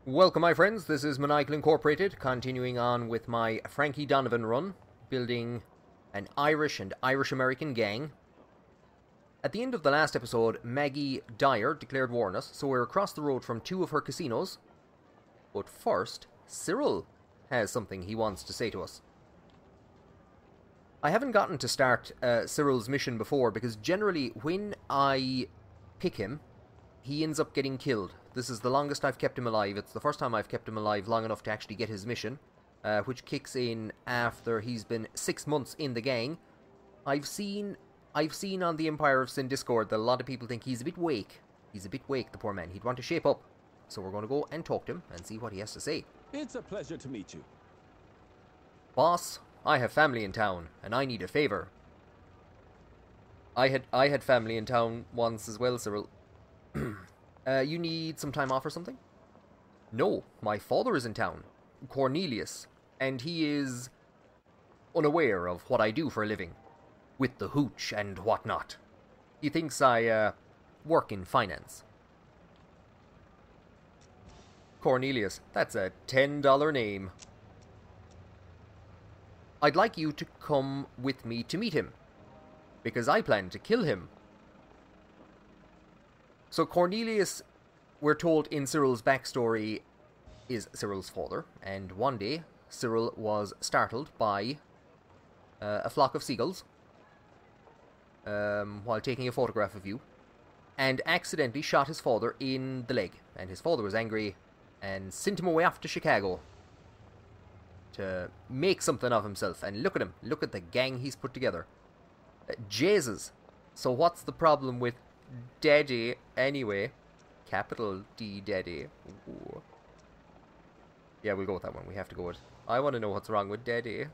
Welcome, my friends. This is Maniacal Incorporated, continuing on with my Frankie Donovan run, building an Irish and Irish-American gang. At the end of the last episode, Maggie Dyer declared war on us, so we're across the road from two of her casinos. But first, Cyril has something he wants to say to us. I haven't gotten to start Cyril's mission before, because generally when I pick him, he ends up getting killed. This is the longest I've kept him alive. It's the first time I've kept him alive long enough to actually get his mission, which kicks in after he's been 6 months in the gang. I've seen on the Empire of Sin Discord that a lot of people think he's a bit wake. He's a bit wake, the poor man. He'd want to shape up. So we're going to go and talk to him and see what he has to say. It's a pleasure to meet you. Boss, I have family in town, and I need a favor. I had family in town once as well, Cyril. You need some time off or something? No, my father is in town, Cornelius, and he is unaware of what I do for a living, with the hooch and whatnot. He thinks I, work in finance. Cornelius, that's a $10 name. I'd like you to come with me to meet him, because I plan to kill him. So Cornelius, we're told in Cyril's backstory, is Cyril's father, and one day Cyril was startled by a flock of seagulls while taking a photograph of you, and accidentally shot his father in the leg, and his father was angry and sent him away off to Chicago to make something of himself. And look at him, look at the gang he's put together. Jesus, so what's the problem with Daddy, anyway? Capital D, Daddy. Ooh. Yeah, we'll go with that one. We have to go with... I want to know what's wrong with Daddy.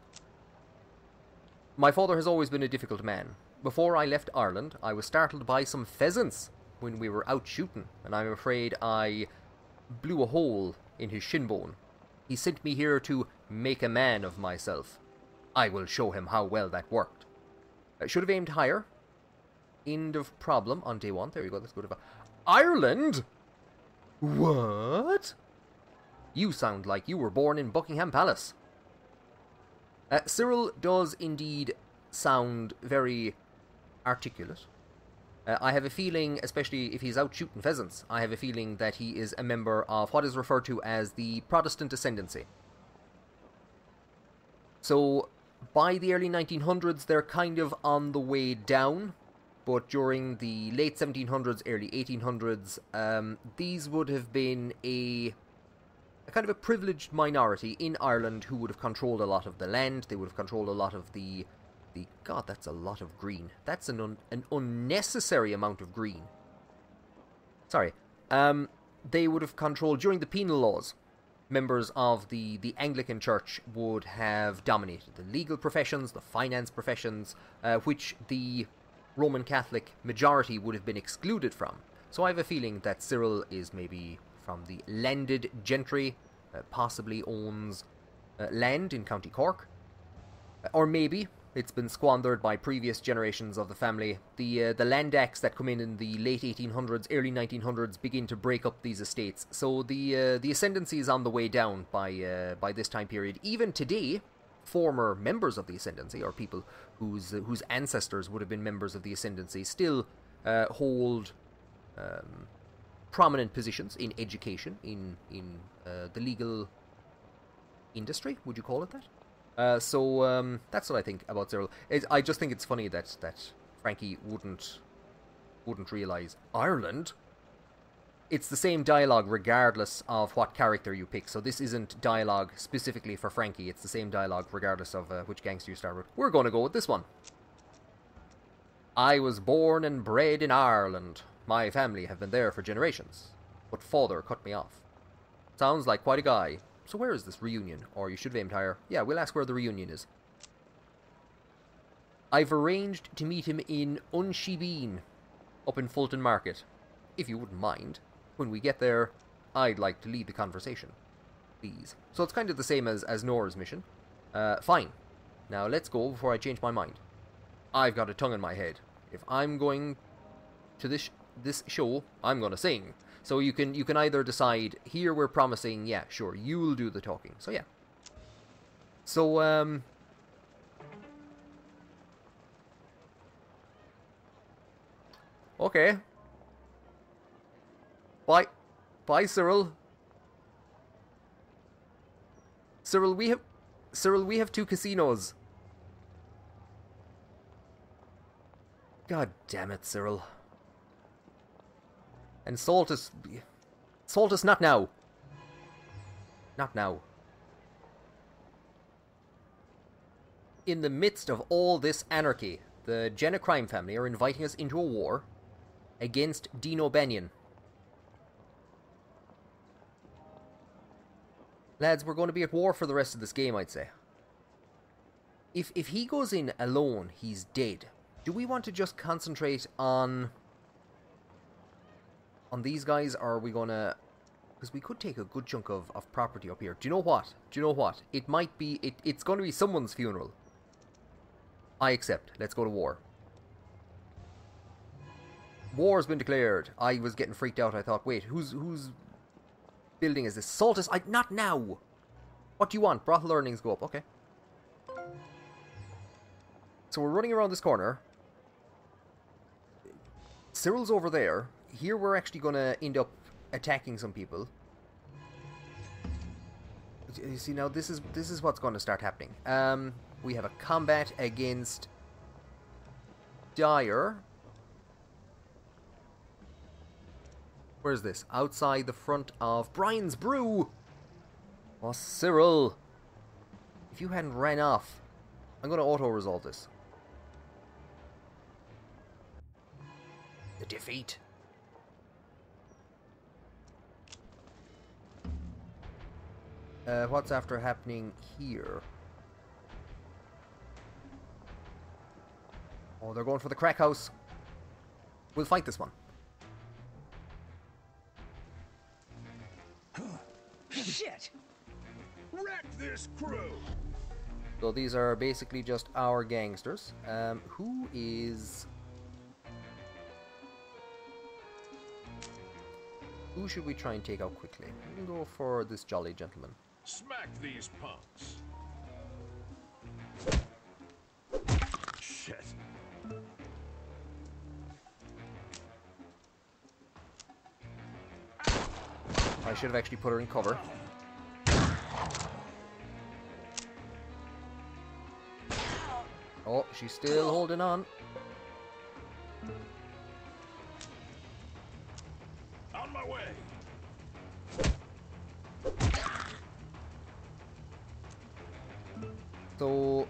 My father has always been a difficult man. Before I left Ireland, I was startled by some pheasants when we were out shooting, and I'm afraid I blew a hole in his shin bone. He sent me here to make a man of myself. I will show him how well that worked. Should have aimed higher. End of problem on day one. There you go, let's go to... Ireland? What? You sound like you were born in Buckingham Palace. Cyril does indeed sound very articulate. I have a feeling, especially if he's out shooting pheasants, I have a feeling that he is a member of what is referred to as the Protestant Ascendancy. So, by the early 1900s, they're kind of on the way down. But during the late 1700s, early 1800s, these would have been a kind of a privileged minority in Ireland who would have controlled a lot of the land. They would have controlled a lot of the God, that's a lot of green. That's an unnecessary amount of green. Sorry. They would have controlled, during the penal laws, members of the Anglican Church would have dominated the legal professions, the finance professions, which the Roman Catholic majority would have been excluded from. So I have a feeling that Cyril is maybe from the landed gentry, possibly owns land in County Cork, or maybe it's been squandered by previous generations of the family. The land acts that come in the late 1800s, early 1900s begin to break up these estates. So the ascendancy is on the way down by this time period. Even today, former members of the Ascendancy, or people whose ancestors would have been members of the Ascendancy, still hold prominent positions in education, in the legal industry, would you call it that? So that's what I think about Cyril. I just think it's funny that Frankie wouldn't realise Ireland. It's the same dialogue regardless of what character you pick, so this isn't dialogue specifically for Frankie, it's the same dialogue regardless of which gangster you start with. We're going to go with this one. I was born and bred in Ireland. My family have been there for generations, but father cut me off. Sounds like quite a guy. So where is this reunion? Or you should have aimed higher. Yeah, we'll ask where the reunion is. I've arranged to meet him in Unshibeen, up in Fulton Market. If you wouldn't mind. When we get there, I'd like to lead the conversation. Please. So it's kind of the same as Nora's mission. Fine. Now let's go before I change my mind. I've got a tongue in my head. If I'm going to this show, I'm going to sing. So you can either decide, here we're promising, yeah, sure, you'll do the talking. So yeah. So, okay. Bye. Bye, Cyril. Cyril, we have 2 casinos. God damn it, Cyril. And Saltus, not now. Not now. In the midst of all this anarchy, the Jenna crime family are inviting us into a war against Dino Benyon. Lads, we're going to be at war for the rest of this game, I'd say. If he goes in alone, he's dead. Do we want to just concentrate on these guys, or are we going to... Because we could take a good chunk of property up here. Do you know what? It might be... It's going to be someone's funeral. I accept. Let's go to war. War's been declared. I was getting freaked out. I thought, wait, whose building is this? Saltus? Not now! What do you want? Brothel earnings go up. Okay. So we're running around this corner. Cyril's over there. Here we're actually going to end up attacking some people. You see, now this is what's going to start happening. We have a combat against Dyer. Where's this? Outside the front of Brian's Brew. Oh, Cyril. If you hadn't ran off, I'm going to auto-resolve this. The defeat. What's after happening here? Oh, they're going for the crack house. We'll fight this one. Shit! Wreck this crew! So these are basically just our gangsters. Who is... Who should we try and take out quickly? We can go for this jolly gentleman. Smack these punks. Shit. I should have actually put her in cover. Oh, she's still holding on. On my way. So,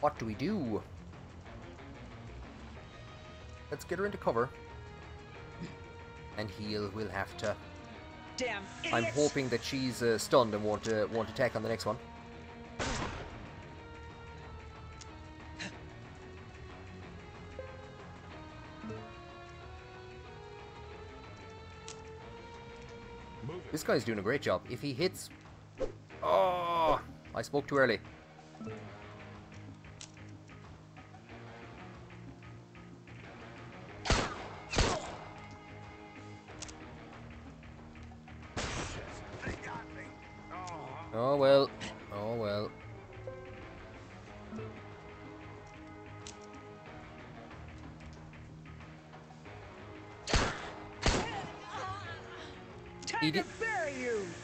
what do we do? Let's get her into cover. And heal will have to... Damn idiots. I'm hoping that she's stunned and won't attack on the next one. This guy's doing a great job. If he hits... Oh! I spoke too early. Oh well. Oh well.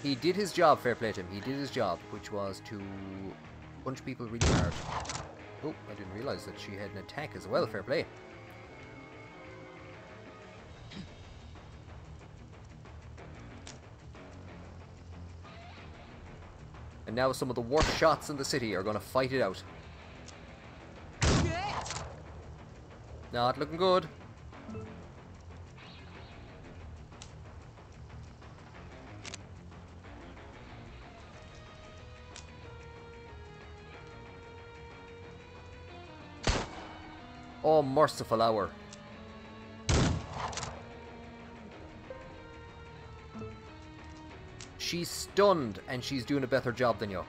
He did his job, fair play to him. He did his job, which was to punch people really hard. Oh, I didn't realise that she had an attack as well, fair play. And now some of the worst shots in the city are going to fight it out. Not looking good. Oh, merciful hour. She's stunned, and she's doing a better job than you.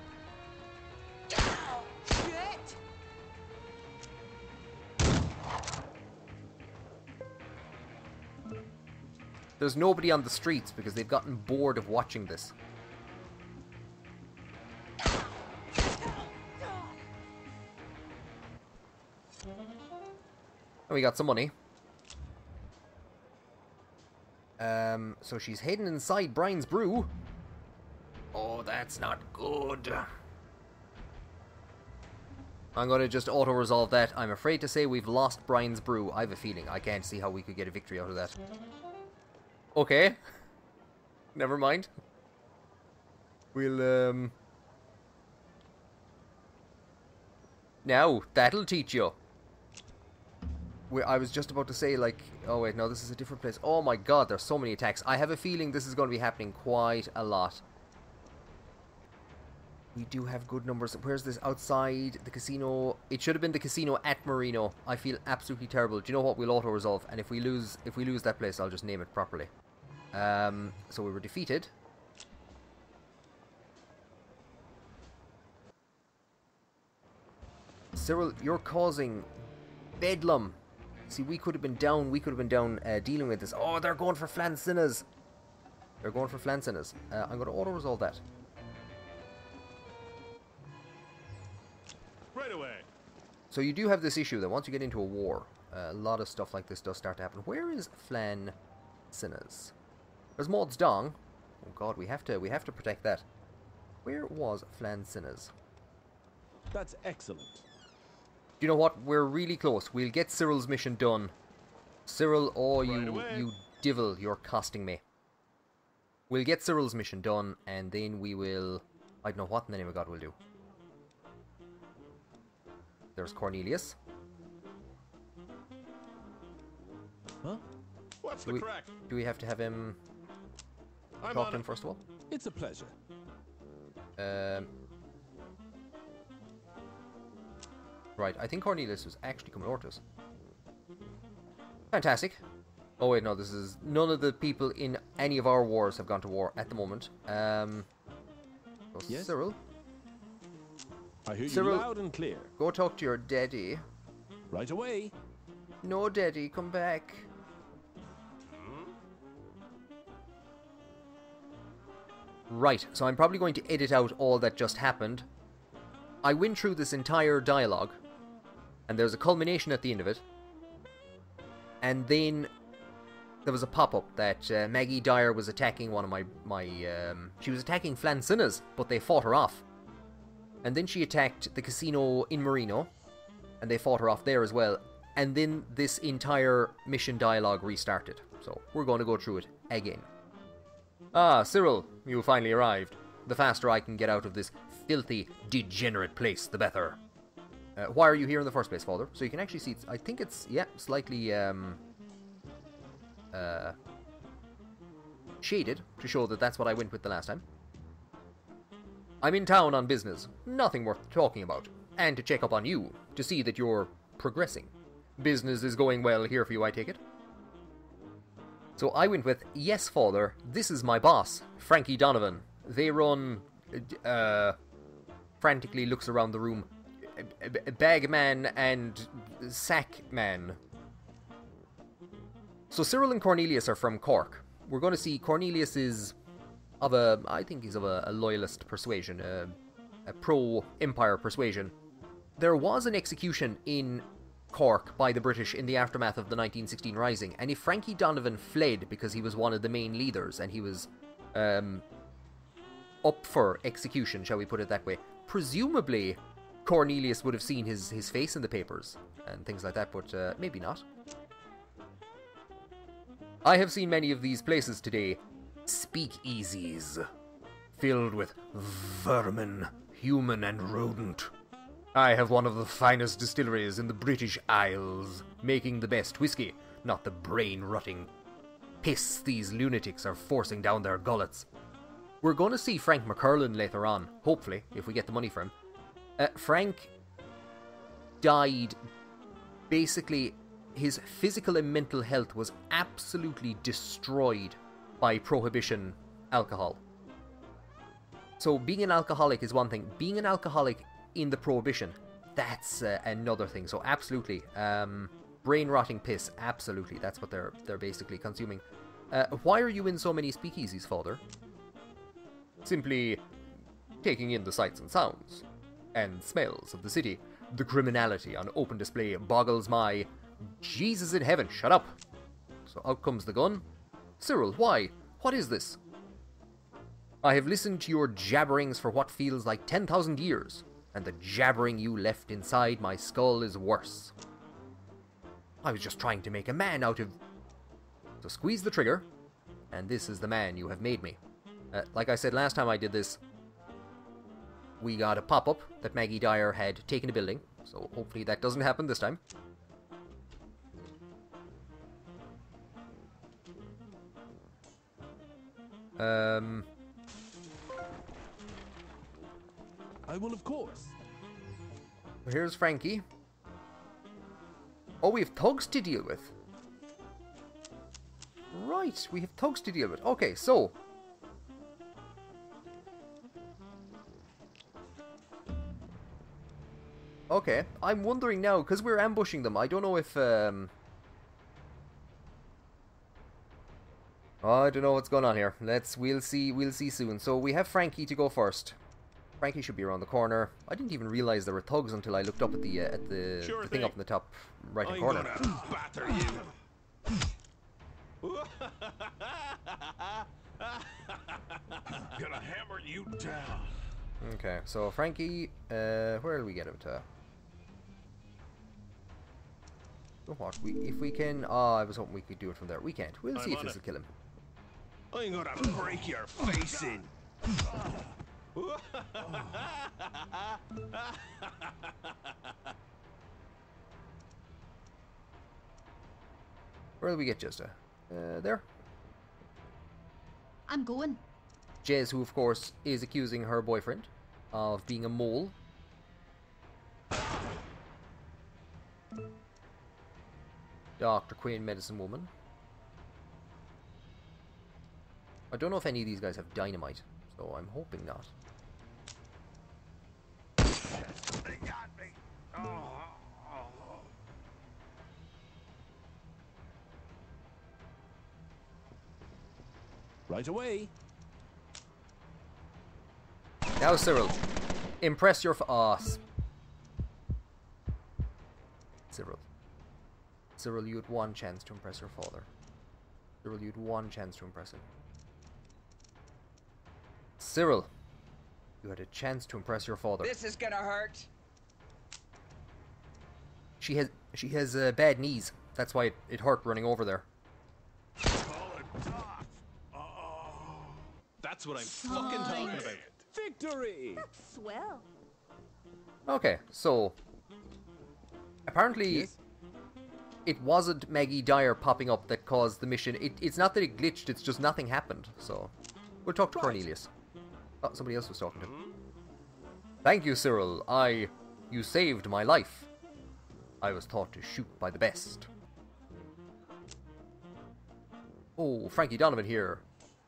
There's nobody on the streets because they've gotten bored of watching this. And we got some money. So she's heading inside Brian's brew. Oh, that's not good. I'm going to just auto-resolve that. I'm afraid to say we've lost Brian's brew. I have a feeling. I can't see how we could get a victory out of that. Okay. Never mind. We'll, Now, that'll teach you. I was just about to say, like... Oh, wait, no, this is a different place. Oh, my God, there's so many attacks. I have a feeling this is going to be happening quite a lot. We do have good numbers. Where's this? Outside the casino? It should have been the casino at Marino. I feel absolutely terrible. Do you know what? We'll auto-resolve. And if we lose that place, I'll just name it properly. So we were defeated. Cyril, you're causing bedlam. See, we could have been down dealing with this. Oh, they're going for Flancinas. They're going for Flancinas. I'm going to auto-resolve that. Right away. So you do have this issue that once you get into a war, a lot of stuff like this does start to happen. Where is Flancinas? There's Maud's Dong. Oh God, we have to protect that. Where was Flancinas? That's excellent. Do you know what? We're really close. We'll get Cyril's mission done. Cyril, oh, you devil, you're costing me. We'll get Cyril's mission done, and then we will... I don't know what in the name of God we'll do. There's Cornelius. Huh? What's the crack? Do we have to have him I'm talk on to him it. first of all? It's a pleasure. Right, I think Cornelius was actually coming over to us. Fantastic. Oh wait, no, this is... None of the people in any of our wars have gone to war at the moment. So Yes? Cyril, I hear you Cyril. loud and clear. go talk to your daddy. Right away. No, daddy, come back. Right, so I'm probably going to edit out all that just happened. I went through this entire dialogue, and there's a culmination at the end of it. And then there was a pop-up that Maggie Dyer was attacking one of she was attacking Flancinas, but they fought her off. And then she attacked the casino in Marino, and they fought her off there as well. And then this entire mission dialogue restarted. So we're going to go through it again. Ah, Cyril, you finally arrived. The faster I can get out of this filthy, degenerate place, the better. Why are you here in the first place, Father? So you can actually see, I think it's, yeah, slightly shaded to show that that's what I went with the last time. I'm in town on business, nothing worth talking about, and to check up on you, to see that you're progressing. Business is going well here for you, I take it? So I went with, yes, Father, this is my boss, Frankie Donovan. They run, frantically looks around the room, Bagman and Sackman. So Cyril and Cornelius are from Cork. We're going to see Cornelius is of I think he's of a loyalist persuasion, a pro-empire persuasion. There was an execution in Cork by the British in the aftermath of the 1916 Rising, and if Frankie Donovan fled because he was one of the main leaders and he was up for execution, shall we put it that way, presumably Cornelius would have seen his face in the papers and things like that, but maybe not. I have seen many of these places today, speakeasies, filled with vermin, human and rodent. I have one of the finest distilleries in the British Isles, making the best whiskey, not the brain-rotting piss these lunatics are forcing down their gullets. We're going to see Frank McCurlin later on, hopefully, if we get the money for him. Frank died, basically, his physical and mental health was absolutely destroyed by prohibition alcohol. So being an alcoholic is one thing. Being an alcoholic in the prohibition, that's another thing. So absolutely, brain-rotting piss, absolutely, that's what they're basically consuming. Why are you in so many speakeasies, Father? Simply taking in the sights and sounds and smells of the city. The criminality on open display boggles my... Jesus in heaven, shut up! So out comes the gun. Cyril, why? What is this? I have listened to your jabberings for what feels like 10,000 years, and the jabbering you left inside my skull is worse. I was just trying to make a man out of... So squeeze the trigger, and this is the man you have made me. Like I said last time I did this, we got a pop-up that Maggie Dyer had taken a building, so hopefully that doesn't happen this time. I will, of course. Here's Frankie. Oh, we have thugs to deal with. Right, we have thugs to deal with. Okay, so... Okay, I'm wondering now, because we're ambushing them, I don't know if, Oh, I don't know what's going on here. We'll see soon. So we have Frankie to go first. Frankie should be around the corner. I didn't even realize there were thugs until I looked up at the Sure thing up in the top right-hand I'm corner. gonna batter you. Gonna hammer you down. Okay, so Frankie, where do we get him to? So what? If we can, I was hoping we could do it from there. We can't. We'll see if on this it. will kill him. I'm gonna break your face in. Where do we get Jezza? There. I'm going. Jez, who of course is accusing her boyfriend of being a mole. Dr. Quinn, medicine woman. I don't know if any of these guys have dynamite, so I'm hoping not. They got me. Oh. Right away. Now, Cyril, impress your Cyril, you had one chance to impress your father. Cyril, you had one chance to impress him. Cyril, you had a chance to impress your father. This is gonna hurt. She has bad knees. That's why it hurt running over there. That's what I'm fucking talking about. Victory! Swell. Okay, so apparently Yes? it wasn't Maggie Dyer popping up that caused the mission. It's not that it glitched, it's just nothing happened. So we'll talk to Cornelius. Oh, somebody else was talking to him. Thank you, Cyril. You saved my life. I was taught to shoot by the best. Oh, Frankie Donovan here.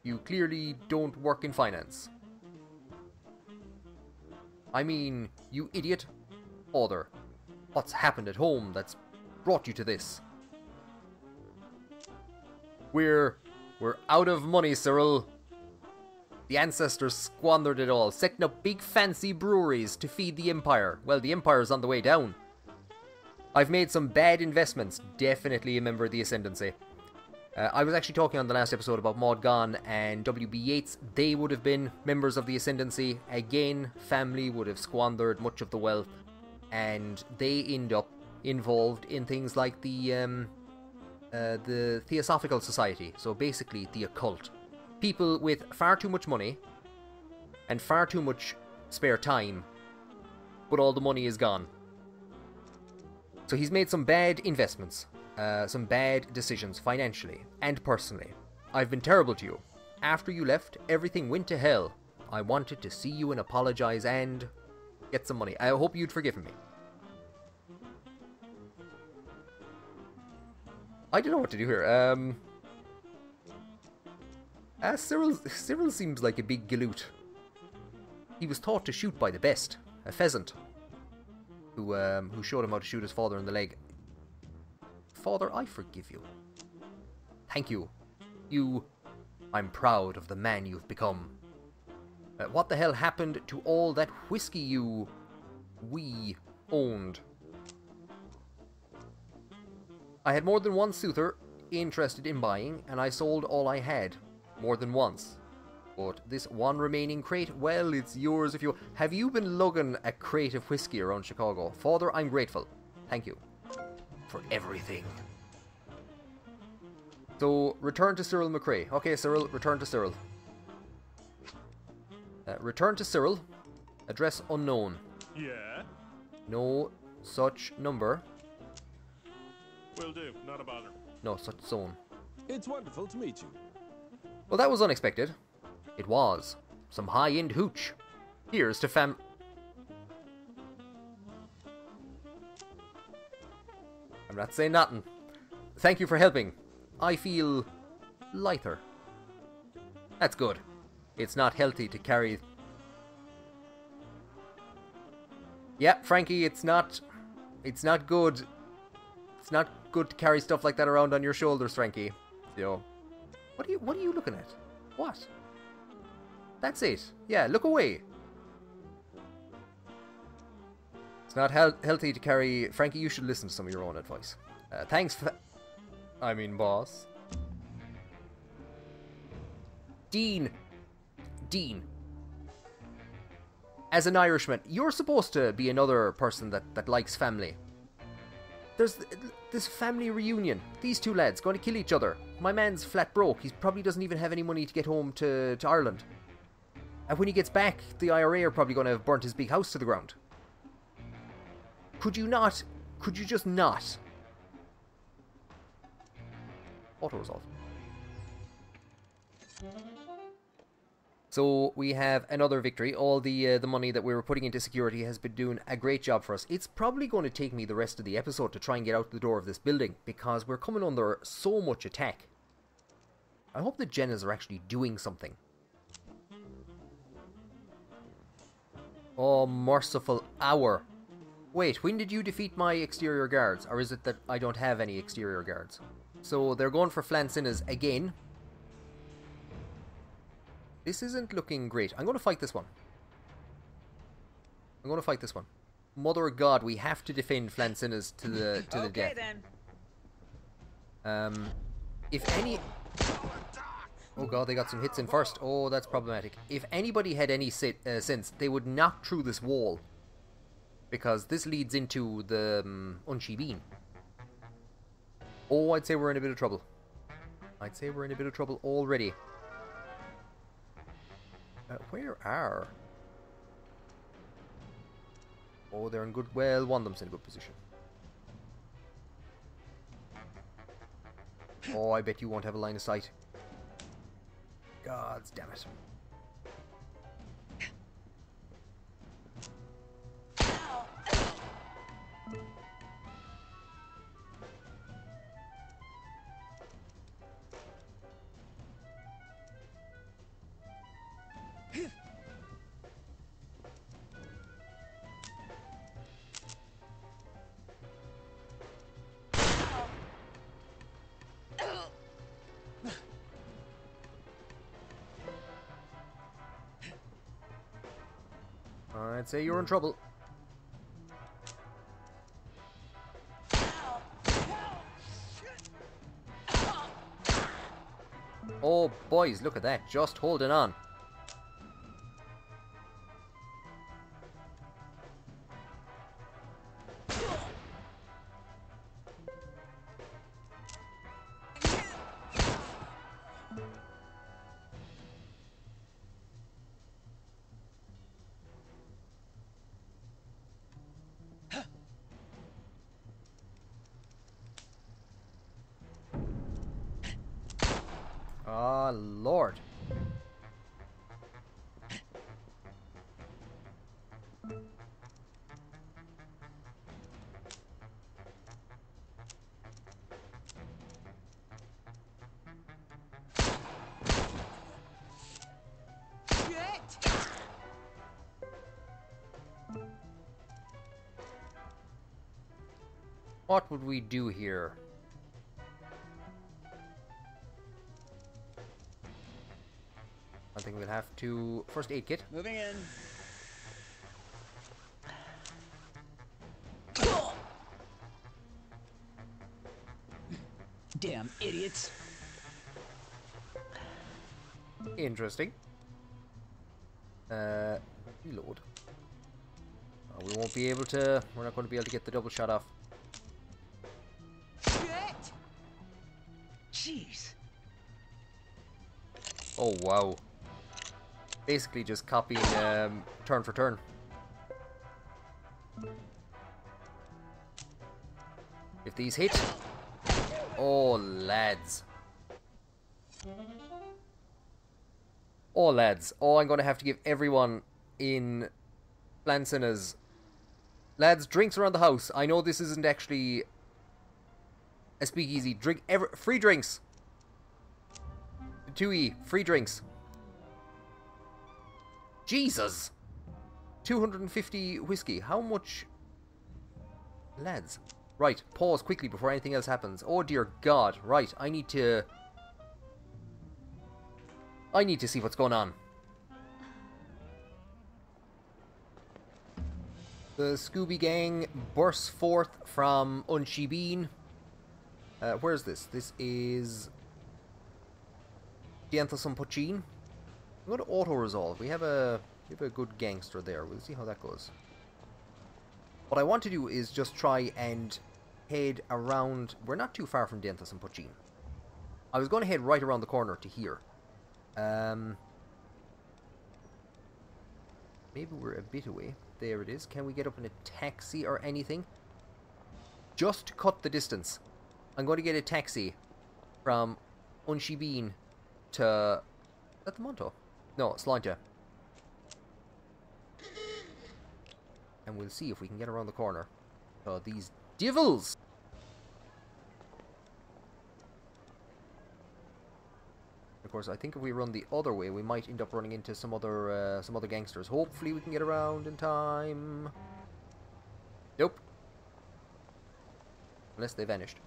You clearly don't work in finance. I mean, you idiot. Father, what's happened at home that's brought you to this? We're out of money, Cyril. The ancestors squandered it all, setting up big fancy breweries to feed the Empire. Well, the Empire's on the way down. I've made some bad investments, definitely a member of the Ascendancy. I was actually talking on the last episode about Maud Gonne and W.B. Yeats. They would have been members of the Ascendancy. Again, family would have squandered much of the wealth, and they end up involved in things like the Theosophical Society. So basically, the occult. People with far too much money and far too much spare time, but all the money is gone. So he's made some bad investments. Some bad decisions financially and personally. I've been terrible to you. After you left, everything went to hell. I wanted to see you and apologize and get some money. I hope you'd forgiven me. I don't know what to do here. Cyril seems like a big galoot. He was taught to shoot by the best, a pheasant, who showed him how to shoot his father in the leg. Father, I forgive you. Thank you. I'm proud of the man you've become. What the hell happened to all that whiskey we owned? I had more than one suitor interested in buying, and I sold all I had, more than once. But this one remaining crate, well, it's yours if you... Have you been lugging a crate of whiskey around Chicago? Father, I'm grateful. Thank you. For everything. So, return to Cyril McRae. Okay, Cyril, return to Cyril. Return to Cyril. Address unknown. Yeah? No such number. Will do. Not a bother. No such zone. It's wonderful to meet you. Well, that was unexpected. It was. Some high-end hooch. Here's to I'm not saying nothing. Thank you for helping. I feel lighter. That's good. It's not healthy to carry... Yeah, Frankie, it's not good. It's not good to carry stuff like that around on your shoulders, Frankie. So, what are you looking at? What? That's it. Yeah, look away. It's not healthy to carry... Frankie, you should listen to some of your own advice. Thanks for... I mean, boss. Dean. As an Irishman, you're supposed to be another person that likes family. There's this family reunion. These two lads going to kill each other. My man's flat broke. He probably doesn't even have any money to get home to Ireland. And when he gets back, the IRA are probably going to have burnt his big house to the ground. Could you just not? Auto resolve. So we have another victory. All the money that we were putting into security has been doing a great job for us. It's probably going to take me the rest of the episode to try and get out the door of this building, because we're coming under so much attack. I hope the Jennas are actually doing something. Oh, merciful hour. Wait, when did you defeat my exterior guards? Or is it that I don't have any exterior guards? So they're going for Flancinnas again. This isn't looking great. I'm going to fight this one. Mother of God, we have to defend Flancinnas to the death. Okay then. If any... Oh god, they got some hits in first. Oh, that's problematic. If anybody had any sense, they would knock through this wall. Because this leads into the Unchi Bean. Oh, I'd say we're in a bit of trouble. Already. Where are... Oh, they're in good... Well, one of them's in a good position. Oh, I bet you won't have a line of sight. Gods damn it. I'd say you're in trouble. Oh, boys, look at that. Just holding on. Ah, Lord. What would we do here? I think we'll have to... First aid kit. Moving in. Damn idiots. Interesting. Reload. Oh, we won't be able to... We're not going to be able to get the double shot off. Shit! Jeez. Oh, wow. Basically just copying turn for turn. If these hit... Oh, lads. Oh, lads. Oh, I'm going to have to give everyone in Flancina's... Lads, drinks around the house. I know this isn't actually a speakeasy. Free drinks. 2E. Free drinks. Jesus. 250 whiskey. How much... Lads. Right, pause quickly before anything else happens. Oh dear God. Right, I need to see what's going on. The Scooby Gang bursts forth from Unshibin. Where is this? This is Dianthos Pochin. I'm going to auto-resolve. We have a good gangster there. We'll see how that goes. What I want to do is just try and head around. We're not too far from Dianthos Pochin. I was going to head right around the corner to here. Maybe we're a bit away. There it is. Can we get up in a taxi or anything? Just to cut the distance. I'm going to get a taxi from Unshibin to... Is that the Monto? No, Sláinte. And we'll see if we can get around the corner. Oh, these devils! Of course, I think if we run the other way, we might end up running into some other gangsters. Hopefully we can get around in time. Nope. Unless they vanished.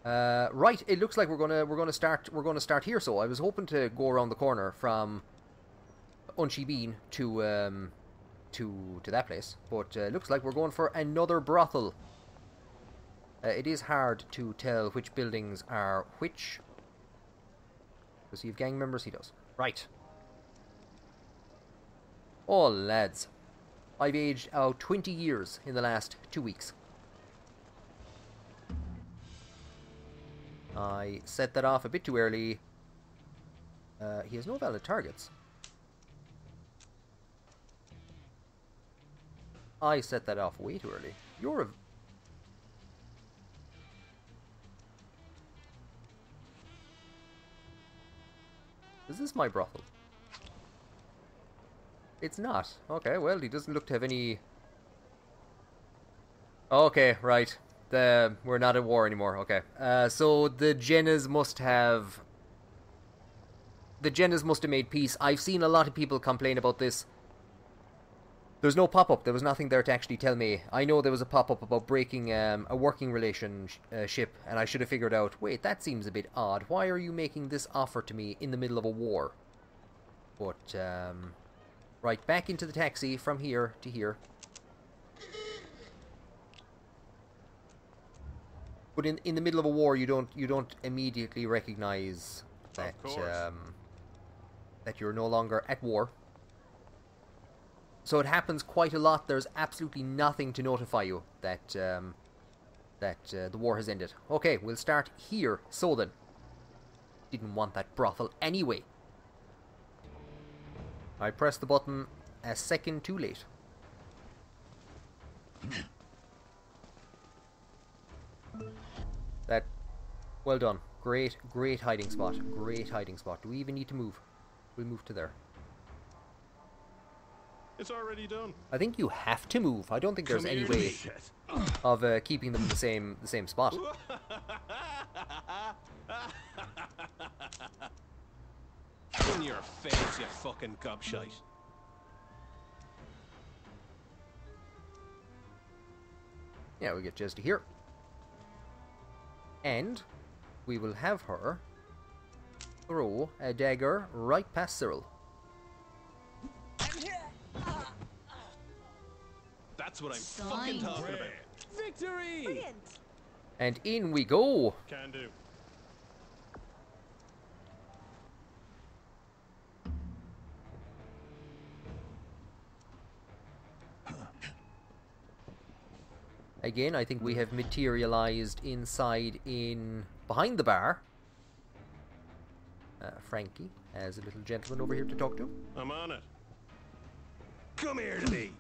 Right, it looks like we're gonna start here. So I was hoping to go around the corner from Unshibin to that place, but looks like we're going for another brothel. It is hard to tell which buildings are which. Does he have gang members? He does. Right. Oh, lads. I've aged out 20 years in the last 2 weeks. I set that off a bit too early. He has no valid targets. I set that off way too early. You're a... Is this my brothel? It's not. Okay, well, he doesn't look to have any... Okay, right. We're not at war anymore. Okay. So the Jennas must have... The Jennas must have made peace. I've seen a lot of people complain about this. There's no pop-up. There was nothing there to actually tell me. I know there was a pop-up about breaking a working relationship, and I should have figured out, wait, that seems a bit odd. Why are you making this offer to me in the middle of a war? But, right, back into the taxi from here to here. But in the middle of a war, you don't immediately recognize that that you're no longer at war. So it happens quite a lot. There's absolutely nothing to notify you that the war has ended. Okay, we'll start here. So then, didn't want that brothel anyway. I pressed the button a second too late. That, well done. Great hiding spot. Great hiding spot. Do we even need to move? We'll move to there. It's already done. I think you have to move. I don't think there's any way of keeping them in the same spot. In your face, you fucking gobshite. Yeah, we get Jez to here. And we will have her throw a dagger right past Cyril. That's what I'm fucking talking about. Victory! Brilliant. And in we go. Can do. Again, I think we have materialized inside behind the bar. Frankie has a little gentleman over here to talk to. I'm on it. Come here to me.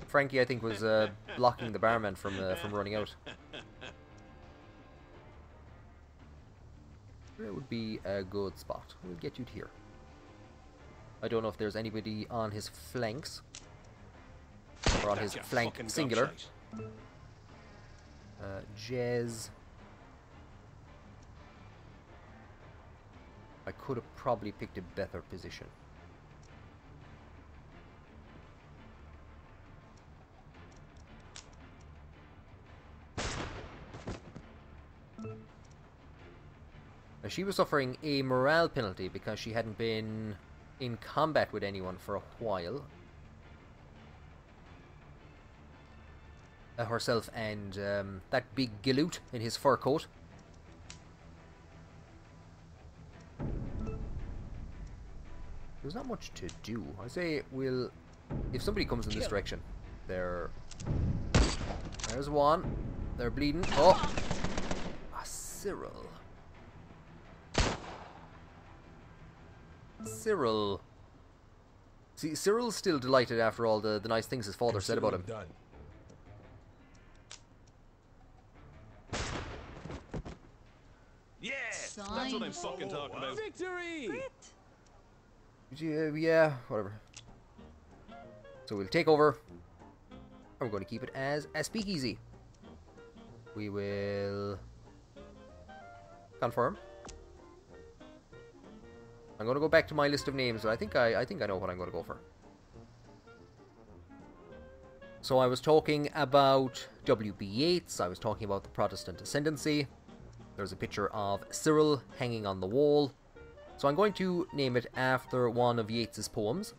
Frankie, I think, was blocking the barman from running out. Where would be a good spot? We'll get you to here. I don't know if there's anybody on his flanks. Or on his That's flank fucking singular. gobshite. Jez. I could have probably picked a better position. She was suffering a morale penalty because she hadn't been in combat with anyone for a while. Herself and that big galoot in his fur coat. There's not much to do. I say we'll... If somebody comes in this direction, there's one. They're bleeding. Oh! Cyril. Cyril. See, Cyril's still delighted after all the nice things his father said about him. Done. Yeah, that's what I'm fucking talking about. Victory! Great. Yeah, whatever. So we'll take over. And we're going to keep it as a speakeasy. We will confirm. I'm going to go back to my list of names, but I think I know what I'm going to go for. So I was talking about W.B. Yeats. I was talking about the Protestant ascendancy. There's a picture of Cyril hanging on the wall. So I'm going to name it after one of Yeats's poems,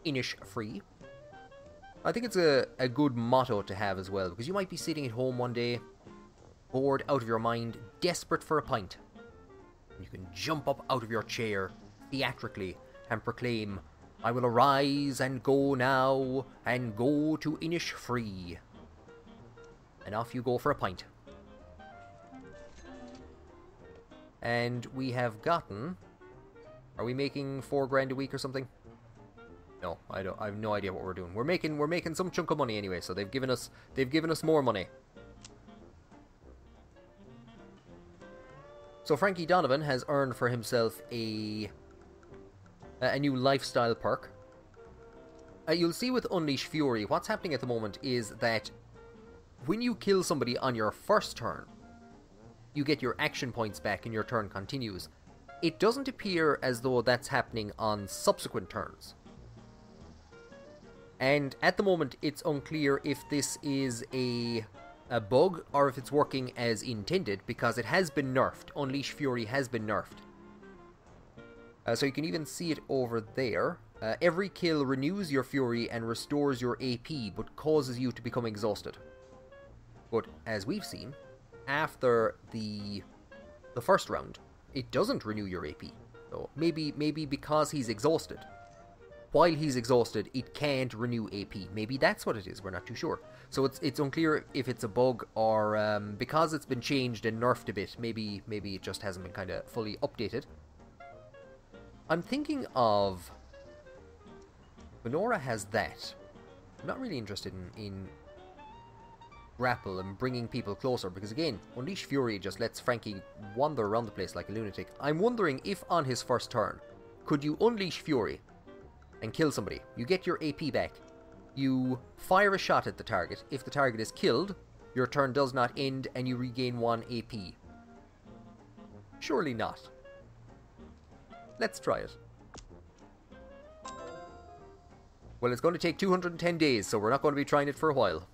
Inish Free. I think it's a good motto to have as well, because you might be sitting at home one day, bored out of your mind, desperate for a pint. You can jump up out of your chair, theatrically, and proclaim, I will arise and go now, and go to Inish Free. And off you go for a pint. And we have gotten... Are we making $4 grand a week or something? No, I have no idea what we're doing. We're making some chunk of money anyway, so they've given us more money. So Frankie Donovan has earned for himself a new lifestyle perk. You'll see with Unleash Fury, what's happening at the moment is that when you kill somebody on your first turn, you get your action points back and your turn continues. It doesn't appear as though that's happening on subsequent turns. And at the moment, it's unclear if this is a bug or if it's working as intended, because it has been nerfed. Unleash Fury has been nerfed. So you can even see it over there. Every kill renews your Fury and restores your AP, but causes you to become exhausted. But as we've seen, after the first round, it doesn't renew your AP. So maybe because he's exhausted. While he's exhausted, it can't renew AP. Maybe that's what it is. We're not too sure. So it's unclear if it's a bug or because it's been changed and nerfed a bit. Maybe it just hasn't been kind of fully updated. I'm thinking of... Venora has that. I'm not really interested in grapple and bringing people closer, because again, Unleash Fury just lets Frankie wander around the place like a lunatic. I'm wondering if on his first turn, could you Unleash Fury and kill somebody? You get your AP back. You fire a shot at the target. If the target is killed, your turn does not end and you regain 1 AP. Surely not. Let's try it. Well, it's going to take 210 days, so we're not going to be trying it for a while.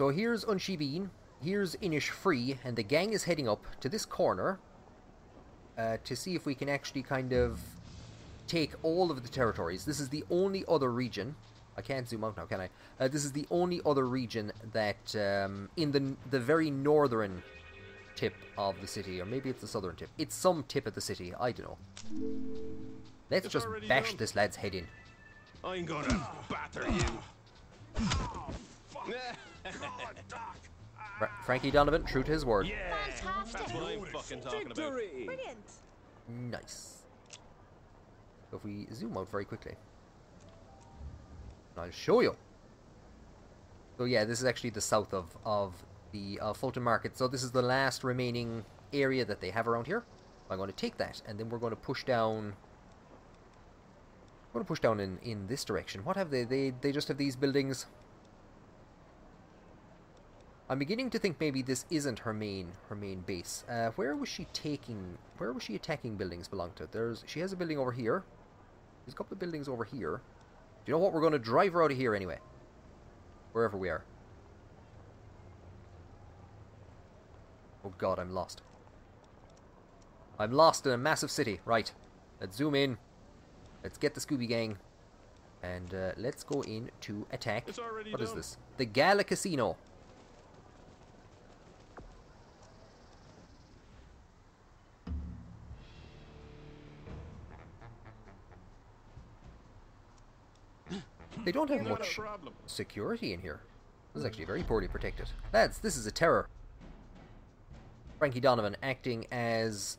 So here's Unshibin, here's Inish Free, and the gang is heading up to this corner to see if we can actually kind of take all of the territories. This is the only other region. I can't zoom out now, can I? This is the only other region that in the very northern tip of the city, or maybe it's the southern tip. It's some tip of the city, I don't know. Let's just bash this lad's head in. I'm gonna batter you. Frankie Donovan, true to his word. Yeah, Fantastic. that's what I'm fucking talking about. Victory! Brilliant. Nice. So if we zoom out very quickly, I'll show you. So yeah, this is actually the south of the Fulton Market. So this is the last remaining area that they have around here. I'm going to take that, and then we're going to push down. I'm going to push down in this direction. What have they? They just have these buildings. I'm beginning to think maybe this isn't her main base. Where was she taking? Where was she attacking buildings belong to? She has a building over here. There's a couple of buildings over here. Do you know what? We're going to drive her out of here anyway. Wherever we are. Oh god, I'm lost. I'm lost in a massive city. Right. Let's zoom in. Let's get the Scooby Gang. And let's go in to attack. What is this? The Gala Casino. They don't have much security in here. This is actually very poorly protected. Lads, this is a terror. Frankie Donovan acting as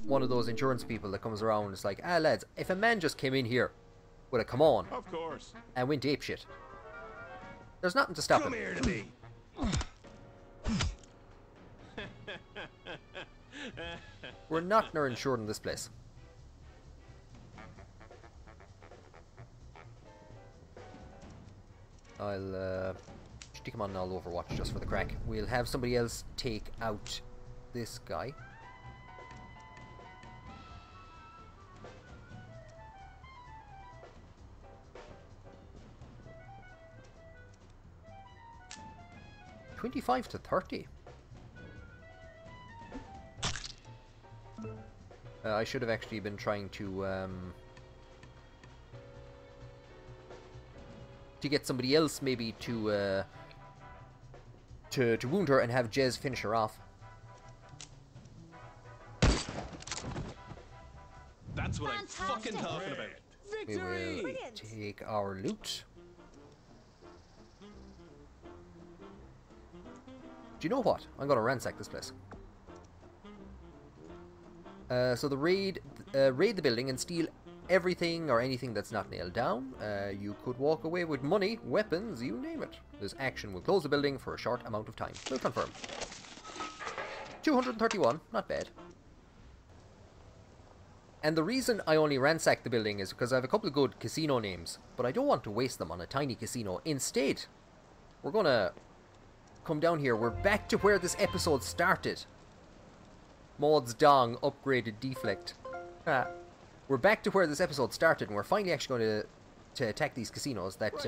one of those insurance people that comes around and is like, ah lads, if a man just came in here with a come on Of course. and went apeshit, there's nothing to stop Come him. here to me. We're not nor insured in this place. I'll stick him on all Overwatch just for the crack. We'll have somebody else take out this guy. $25 to $30. I should have actually been trying to get somebody else maybe to wound her and have Jez finish her off. That's what I'm fucking talking about. We will Brilliant. take our loot. Do you know what? I'm going to ransack this place. So the raid the building and steal everything or anything that's not nailed down. You could walk away with money, weapons, you name it. This action will close the building for a short amount of time. We'll confirm. 231, not bad. And the reason I only ransacked the building is because I have a couple of good casino names, but I don't want to waste them on a tiny casino. Instead, we're going to come down here. We're back to where this episode started. Maud's Dong upgraded deflect. We're back to where this episode started, and we're finally actually going to attack these casinos that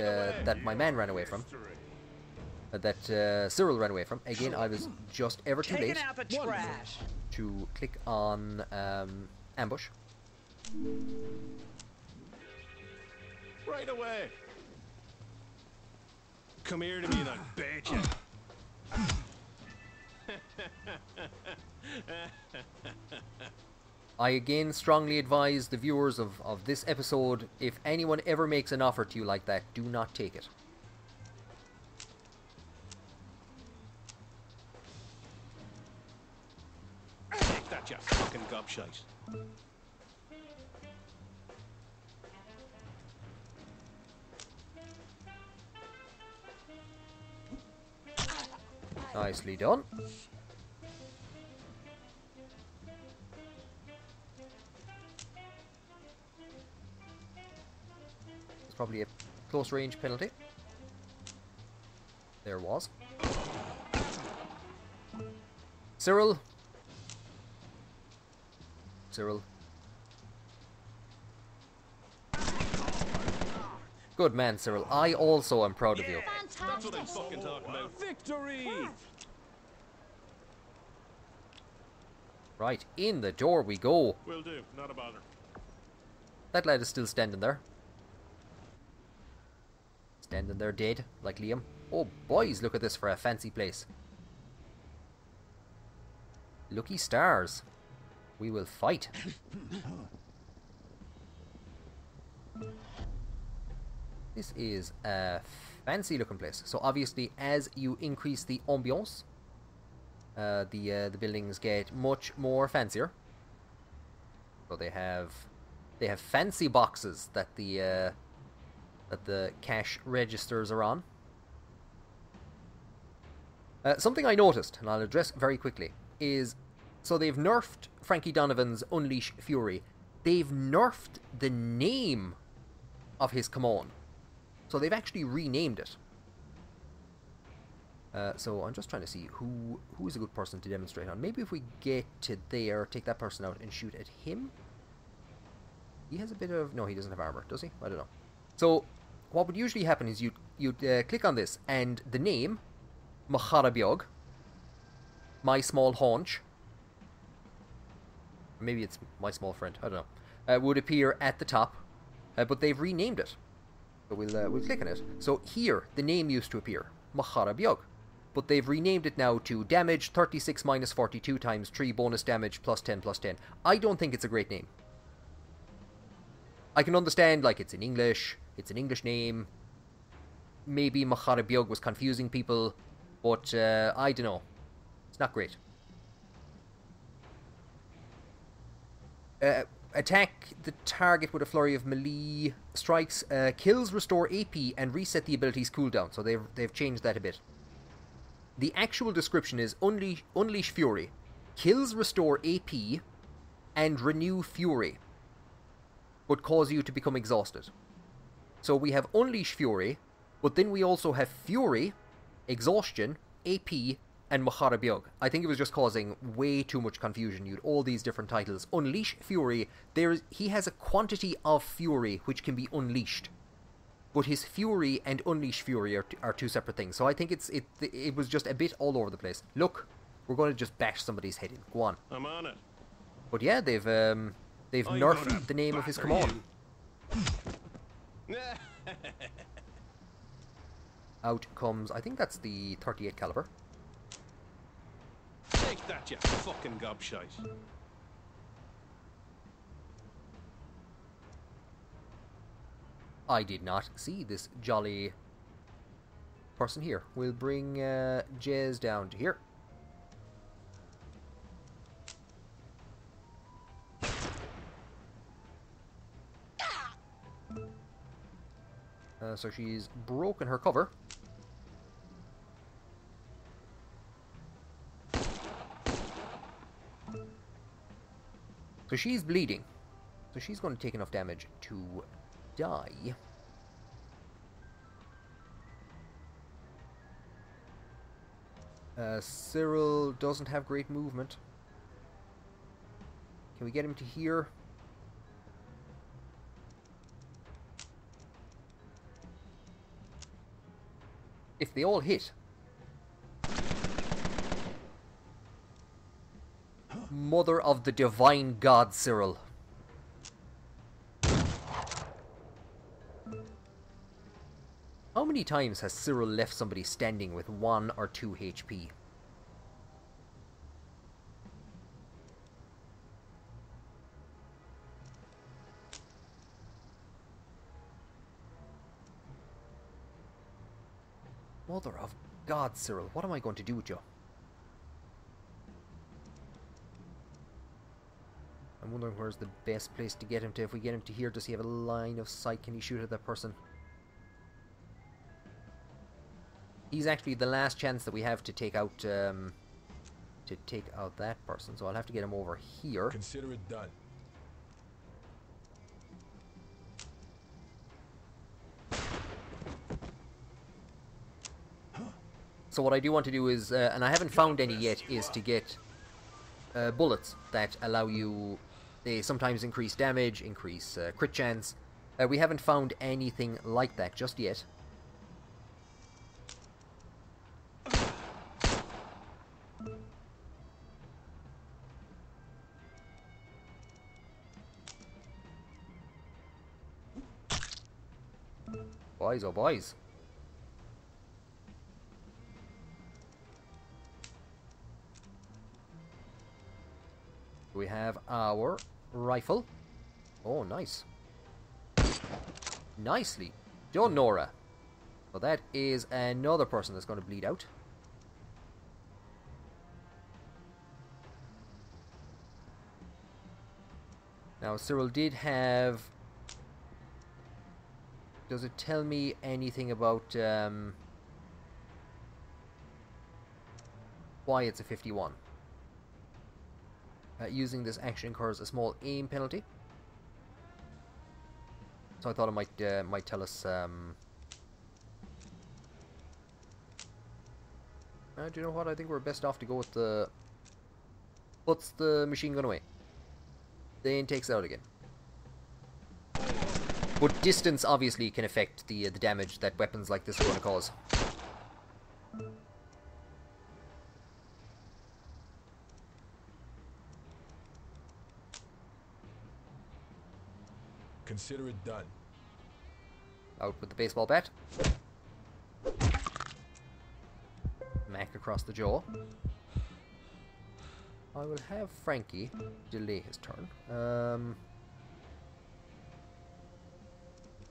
that my man ran away from. That Cyril ran away from. Again, I was just ever too late Taking out the trash. to click on ambush. Right away. Come here to me and I'll bet you. I again strongly advise the viewers of this episode, if anyone ever makes an offer to you like that, do not take it. Take that, you fucking gobshite. Nicely done. It's probably a close range penalty. There was. Cyril. Good man, Cyril. I also am proud of you. That's what I'm fucking talking about. Victory! Right, in the door we go. Will do. Not a bother. That lad is still standing there. Standing there dead, like Liam. Oh, boys, look at this for a fancy place. Lucky stars. We will fight. This is a fancy looking place. So obviously, as you increase the ambiance, the buildings get much more fancier. So they have fancy boxes that the cash registers are on. Something I noticed, and I'll address very quickly, is so they've nerfed Frankie Donovan's Unleash Fury. They've nerfed the name of his command. So they've actually renamed it. So I'm just trying to see who is a good person to demonstrate on. Maybe if we get to there, take that person out and shoot at him. He has a bit of... No, he doesn't have armor, does he? I don't know. So what would usually happen is you'd click on this, and the name, Maharabiog, my small haunch, maybe it's my small friend, I don't know, would appear at the top, but they've renamed it. So we'll click on it. So here, the name used to appear, Maharabiog, but they've renamed it now to damage 36 minus 42 times 3 bonus damage plus 10 plus 10. I don't think it's a great name. I can understand, like, it's in English, it's an English name, maybe Maharabiog was confusing people, but I don't know. It's not great. Attack the target with a flurry of melee strikes. Kills restore AP and reset the ability's cooldown. So they've changed that a bit. The actual description is Unleash Fury. Kills restore AP and renew Fury, but cause you to become exhausted. So we have Unleash Fury, but then we also have Fury, Exhaustion, AP, and Maharabiog. I think it was just causing way too much confusion. You had all these different titles. Unleash Fury, he has a quantity of Fury which can be unleashed. But his Fury and Unleash Fury are two separate things. So I think it was just a bit all over the place. Look, we're going to just bash somebody's head in. Go on. I'm on it. But yeah, they've nerfed the name of his command. Out comes, I think that's the 38 caliber. Take that, you fucking gobshite. I did not see this jolly person here. We'll bring Jez down to here. So she's broken her cover. So she's bleeding. So she's going to take enough damage to die. Cyril doesn't have great movement. Can we get him to here? If they all hit. Mother of the divine god, Cyril. How many times has Cyril left somebody standing with 1 or 2 HP? Mother of God, Cyril, what am I going to do with you? I'm wondering where's the best place to get him to. If we get him to here, does he have a line of sight? Can he shoot at that person? He's actually the last chance that we have to take out that person. So I'll have to get him over here. Consider it done. So what I do want to do is, and I haven't found any yet, is to get bullets that allow you. They sometimes increase damage, increase crit chance, We haven't found anything like that just yet. Boys, oh boys. We have our rifle. Oh, nice. Nicely done, Nora. Well, that is another person that's going to bleed out. Now, Cyril did have... Does it tell me anything about why it's a 51? Using this action incurs a small aim penalty. So I thought it might tell us. Do you know what? I think we're best off to go with the. Puts the machine gun away. Then takes it out again. But distance obviously can affect the damage that weapons like this are going to cause. Consider it done. Out with the baseball bat. Smack across the jaw. I will have Frankie delay his turn.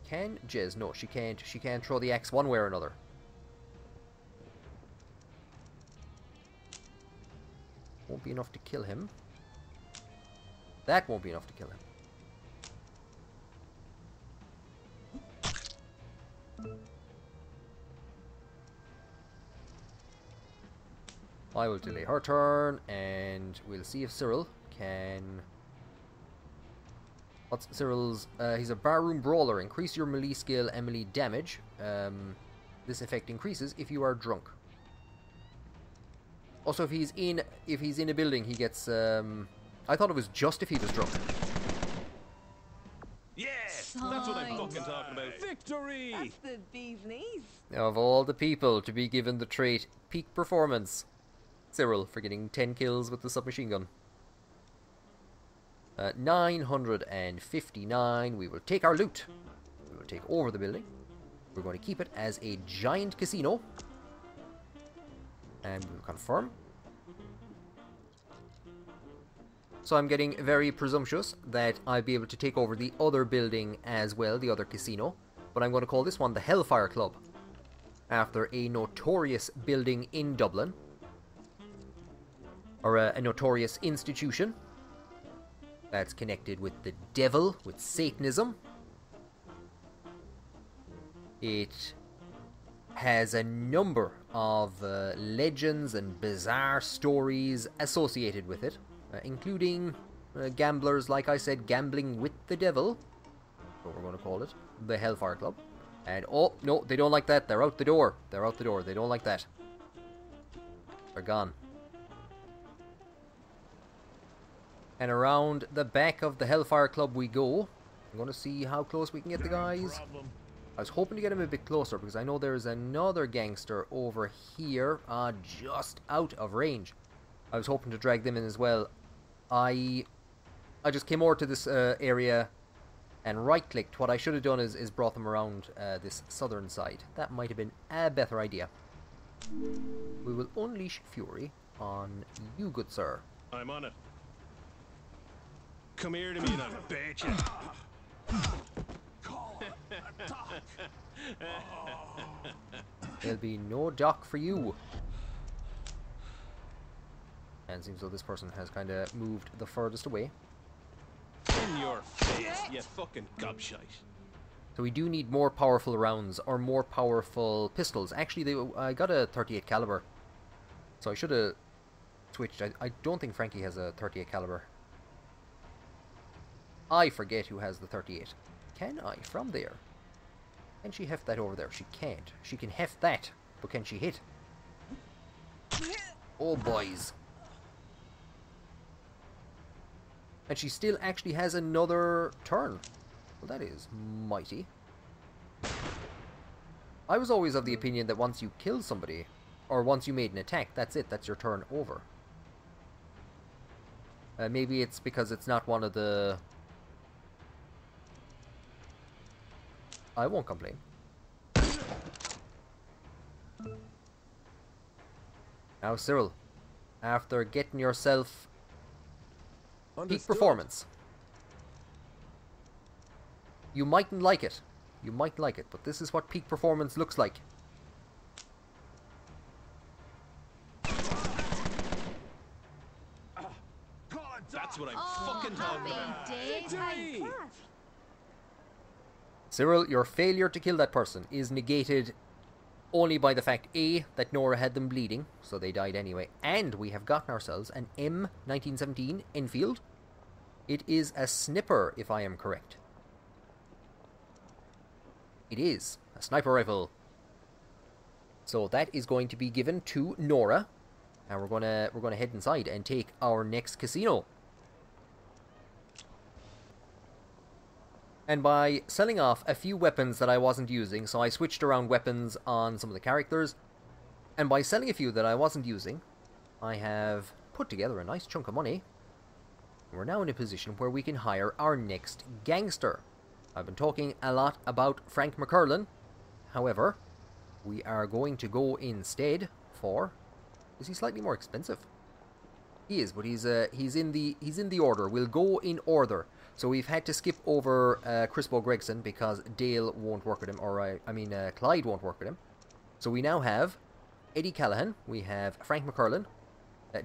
Can Jez? No, she can't. She can't throw the axe one way or another. Won't be enough to kill him. That won't be enough to kill him. I will delay her turn, and we'll see if Cyril can... What's Cyril's... he's a barroom brawler. Increase your melee skill and melee damage. This effect increases if you are drunk. Also, if he's in a building, he gets... I thought it was just if he was drunk. Yeah, that's what I'm fucking talking about. Victory! That's the bee's knees. Of all the people to be given the trait Peak Performance, Cyril for getting 10 kills with the submachine gun. 959. We will take our loot. We will take over the building. We're going to keep it as a giant casino. And we will confirm. So I'm getting very presumptuous that I'll be able to take over the other building as well, the other casino. But I'm going to call this one the Hellfire Club, after a notorious building in Dublin. Or a notorious institution that's connected with the devil, with Satanism. It has a number of legends and bizarre stories associated with it, including gamblers, like I said, gambling with the devil. That's what we're going to call it, the Hellfire Club. And oh, no, they don't like that. They're out the door. They're out the door. They don't like that. They're gone. And around the back of the Hellfire Club we go. I'm going to see how close we can get the guys. I was hoping to get him a bit closer because I know there's another gangster over here, just out of range. I was hoping to drag them in as well. I just came over to this area and right-clicked. What I should have done is brought them around this southern side. That might have been a better idea. We will unleash fury on you, good sir. I'm on it. Come here to me, and I'll bet you. There'll be no dock for you. And it seems though this person has kind of moved the furthest away. In your face, you fucking gobshite. So we do need more powerful rounds, or more powerful pistols. Actually, I got a 38 caliber. So I should have switched. I don't think Frankie has a 38 caliber. I forget who has the 38. Can I? From there. Can she heft that over there? She can't. She can heft that, but can she hit? Oh, boys. And she still actually has another turn. Well, that is mighty. I was always of the opinion that once you kill somebody, or once you made an attack, that's it, that's your turn over. Maybe it's because it's not one of the... I won't complain. Now, Cyril, after getting yourself peak Understood. performance, you mightn't like it. You might like it, but this is what peak performance looks like. That's what I'm fucking talking about. Victory! Cyril, your failure to kill that person is negated only by the fact, A, that Nora had them bleeding, so they died anyway, and we have gotten ourselves an M1917 Enfield. It is a snipper, if I am correct. It is a sniper rifle. So that is going to be given to Nora, and we're gonna head inside and take our next casino. And by selling off a few weapons that I wasn't using, so I switched around weapons on some of the characters, and by selling a few that I wasn't using, I have put together a nice chunk of money. We're now in a position where we can hire our next gangster. I've been talking a lot about Frank McCurlin. However, we are going to go instead for... Is he slightly more expensive? He is, but he's in the order. We'll go in order. So we've had to skip over Crispo Gregson because Dale won't work with him, or Clyde won't work with him. So we now have Eddie Callahan, we have Frank McCurlin,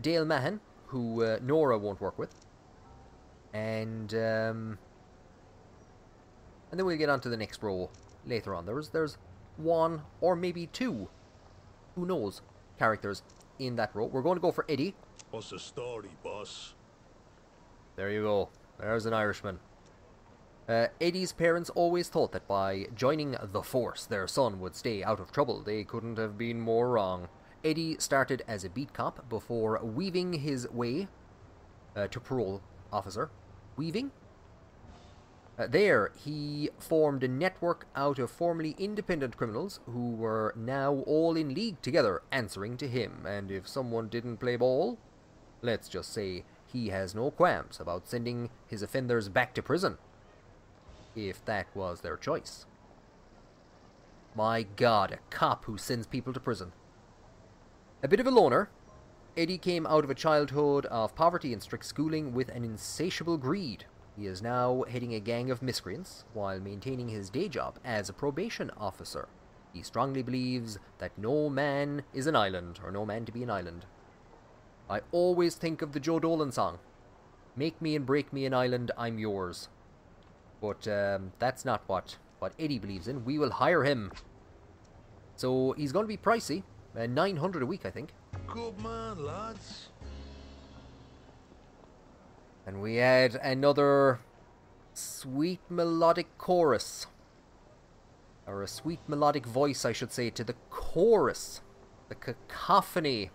Dale Mahan, who Nora won't work with, and then we'll get on to the next row later on. There's one or maybe two, who knows, characters in that row. We're going to go for Eddie. What's the story, boss? There you go. There's an Irishman. Eddie's parents always thought that by joining the force, their son would stay out of trouble. They couldn't have been more wrong. Eddie started as a beat cop before weaving his way to parole officer. Weaving? There, he formed a network out of formerly independent criminals who were now all in league together, answering to him. And if someone didn't play ball, let's just say he has no qualms about sending his offenders back to prison, if that was their choice. My God, a cop who sends people to prison. A bit of a loner, Eddie came out of a childhood of poverty and strict schooling with an insatiable greed. He is now heading a gang of miscreants while maintaining his day job as a probation officer. He strongly believes that no man is an island, or no man to be an island. I always think of the Joe Dolan song, "Make me and break me an island, I'm yours." But that's not what Eddie believes in. We will hire him. So he's going to be pricey, $900 a week, I think. Good man, lads. And we add another sweet melodic chorus, or a sweet melodic voice, I should say, to the chorus, the cacophony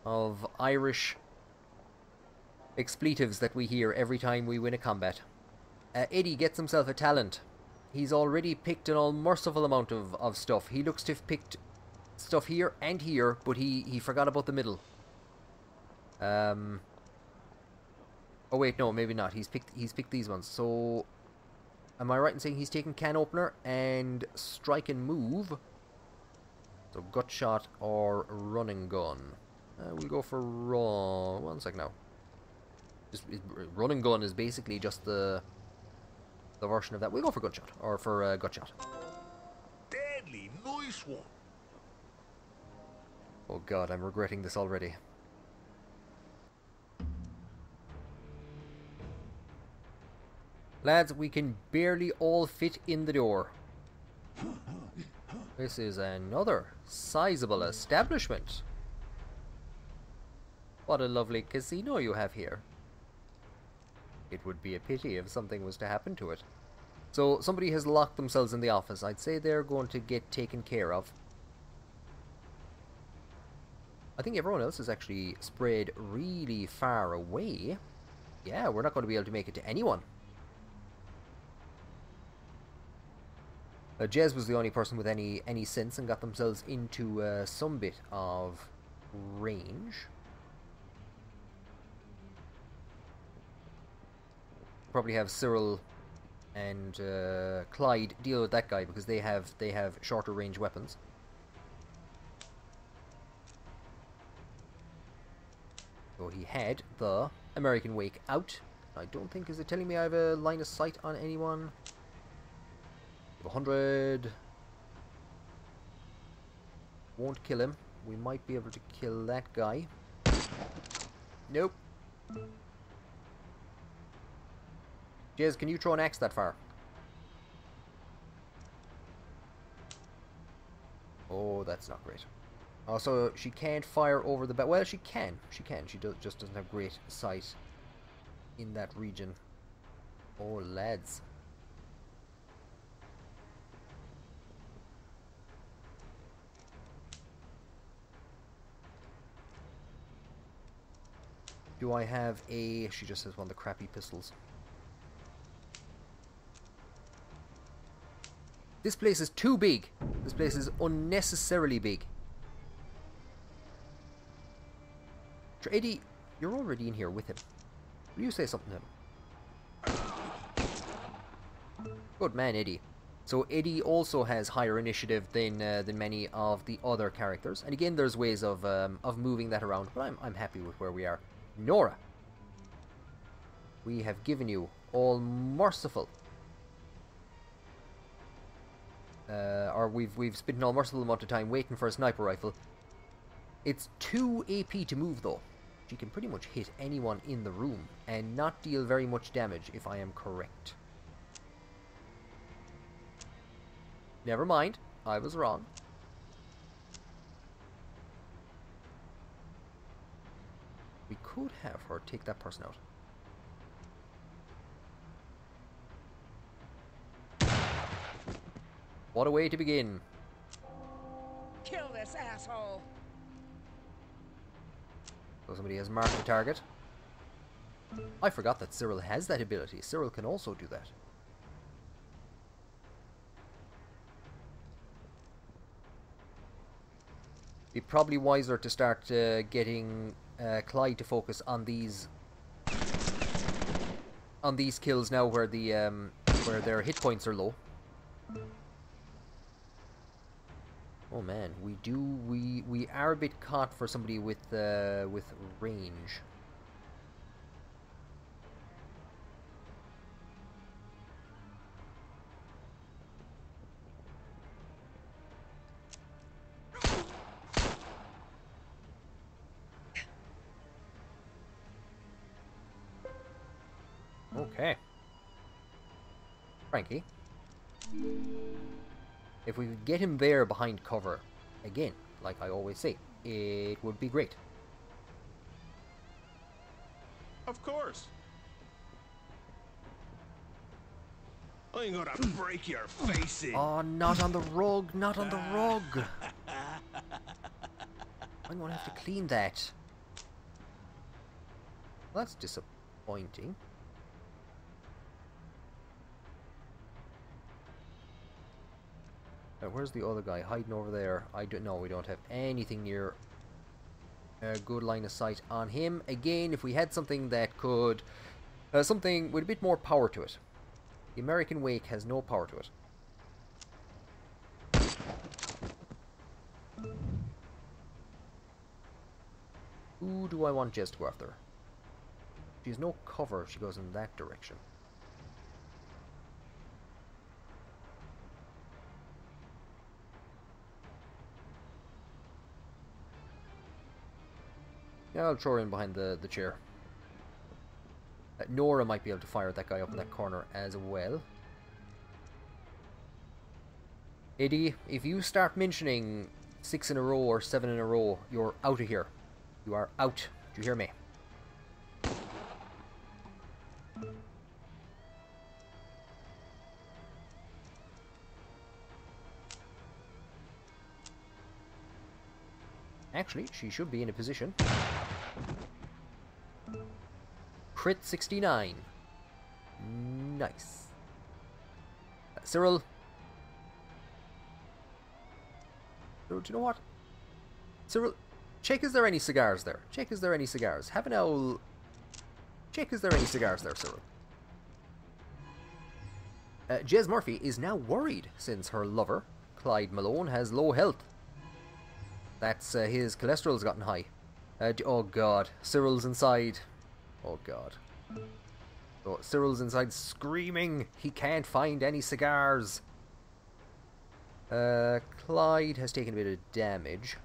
of Irish expletives that we hear every time we win a combat. Eddie gets himself a talent. He's already picked an unmerciful amount of stuff. He looks to have picked stuff here and here, but he forgot about the middle. Oh wait, no, maybe not. He's picked these ones. So, am I right in saying he's taken can opener and strike and move? So gut shot or run and gun. We'll go for run. One sec now. Run and gun is basically just the version of that. We'll go for gunshot, or for gut shot. Deadly, nice one. Oh God, I'm regretting this already. Lads, we can barely all fit in the door. This is another sizable establishment. What a lovely casino you have here. It would be a pity if something was to happen to it. So, somebody has locked themselves in the office. I'd say they're going to get taken care of. I think everyone else is actually spread really far away. Yeah, we're not going to be able to make it to anyone. Jez was the only person with any sense and got themselves into some bit of range. Probably have Cyril and Clyde deal with that guy because they have shorter range weapons. So he had the American Wake out. I don't think, is it telling me I have a line of sight on anyone? 100. Won't kill him. We might be able to kill that guy. Nope. Jez, can you throw an axe that far? Oh, that's not great. Also, she can't fire over the back. Well, she can. She can. She just doesn't have great sight in that region. Oh, lads. Do I have a... She just has one of the crappy pistols. This place is too big. This place is unnecessarily big. Eddie, you're already in here with him. Will you say something to him? Good man, Eddie. So Eddie also has higher initiative than many of the other characters. And again, there's ways of moving that around. But I'm happy with where we are. Nora, we have given you all merciful. Or we've spent an all merciful amount of time waiting for a sniper rifle. It's 2 AP to move though. She can pretty much hit anyone in the room and not deal very much damage if I am correct. Never mind, I was wrong. We could have her take that person out. What a way to begin. Kill this asshole. So somebody has marked the target. I forgot that Cyril has that ability. Cyril can also do that. Be probably wiser to start getting Clyde to focus on these kills now, where where their hit points are low. Oh man, we are a bit caught for somebody with range. Okay. Frankie. If we could get him there behind cover, again, like I always say, it would be great. Of course. I'm gonna break your face in. Oh, not on the rug, not on the rug. I'm gonna have to clean that. Well, that's disappointing. Now, where's the other guy? Hiding over there. I don't know. We don't have anything near a good line of sight on him. Again, if we had something that could... something with a bit more power to it. The American Wake has no power to it. Who do I want Jez to go after? She has no cover if she goes in that direction. Yeah, I'll throw her in behind the chair. Nora might be able to fire that guy up in that corner as well. Eddie, if you start mentioning 6 in a row or 7 in a row, you're out of here. You are out. Do you hear me? Actually, she should be in a position. Crit 69. Nice. Cyril, Cyril, do you know what? Cyril, check is there any cigars there? Check is there any cigars? Have an owl. Check is there any cigars there, Cyril? Jez Murphy is now worried since her lover, Clyde Malone, has low health. That's his cholesterol's gotten high. Oh god, Cyril's inside. Oh god. Oh, Cyril's inside screaming. He can't find any cigars. Clyde has taken a bit of damage.